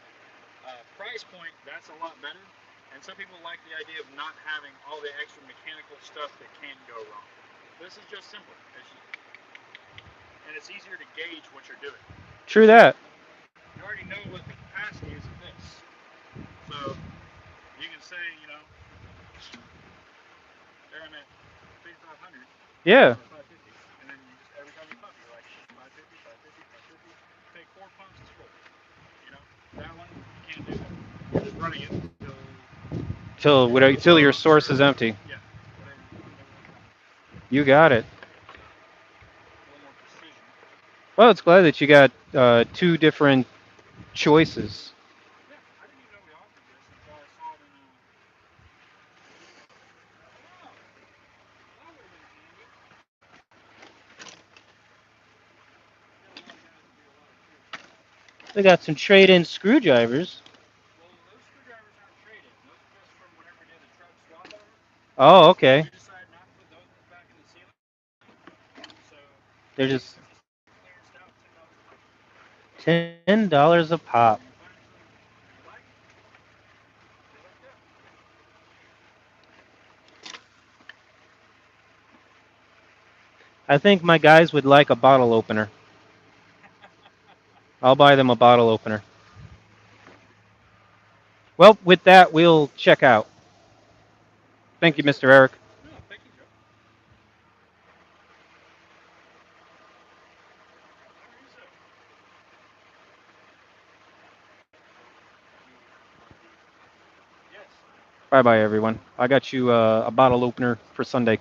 Price point, that's a lot better. And some people like the idea of not having all the extra mechanical stuff that can go wrong. This is just simple. And it's easier to gauge what you're doing.
True that.
You already know what the capacity is of this. So you can say, there I'm at 5,500
Yeah.
or 550, and then you just every time you pump, you're like 550, 550, 550. Take 4 pumps, it's full. That one you can't do that. You're just running it until
Till your
close
source is
or
empty.
yeah, whatever you want.
You got it.
So a little more precision.
Well, it's glad that you got two different choices.
Yeah, I didn't even know we offered this until I saw it in a. Oh, that would have been handy. We got a lot of guys that do a lot of cool stuff.
They got some trade-in screwdrivers.
Well, those screwdrivers aren't trade-in. Those are just from whenever we did the truck swap over.
Oh,
We
okay.
decided not to put those ones back in the ceiling, so
They're
these
just
are just clearanced out, $10 a pop.
$10 a
So
pop.
you find some you like, they hook up.
I think my guys would like a bottle opener. I'll buy them a bottle opener. Well, with that, we'll check out. Thank
Yes,
you,
sir.
Mr. Eric.
No, thank you, Joe.
Bye bye, everyone. I got you a bottle opener for Sunday.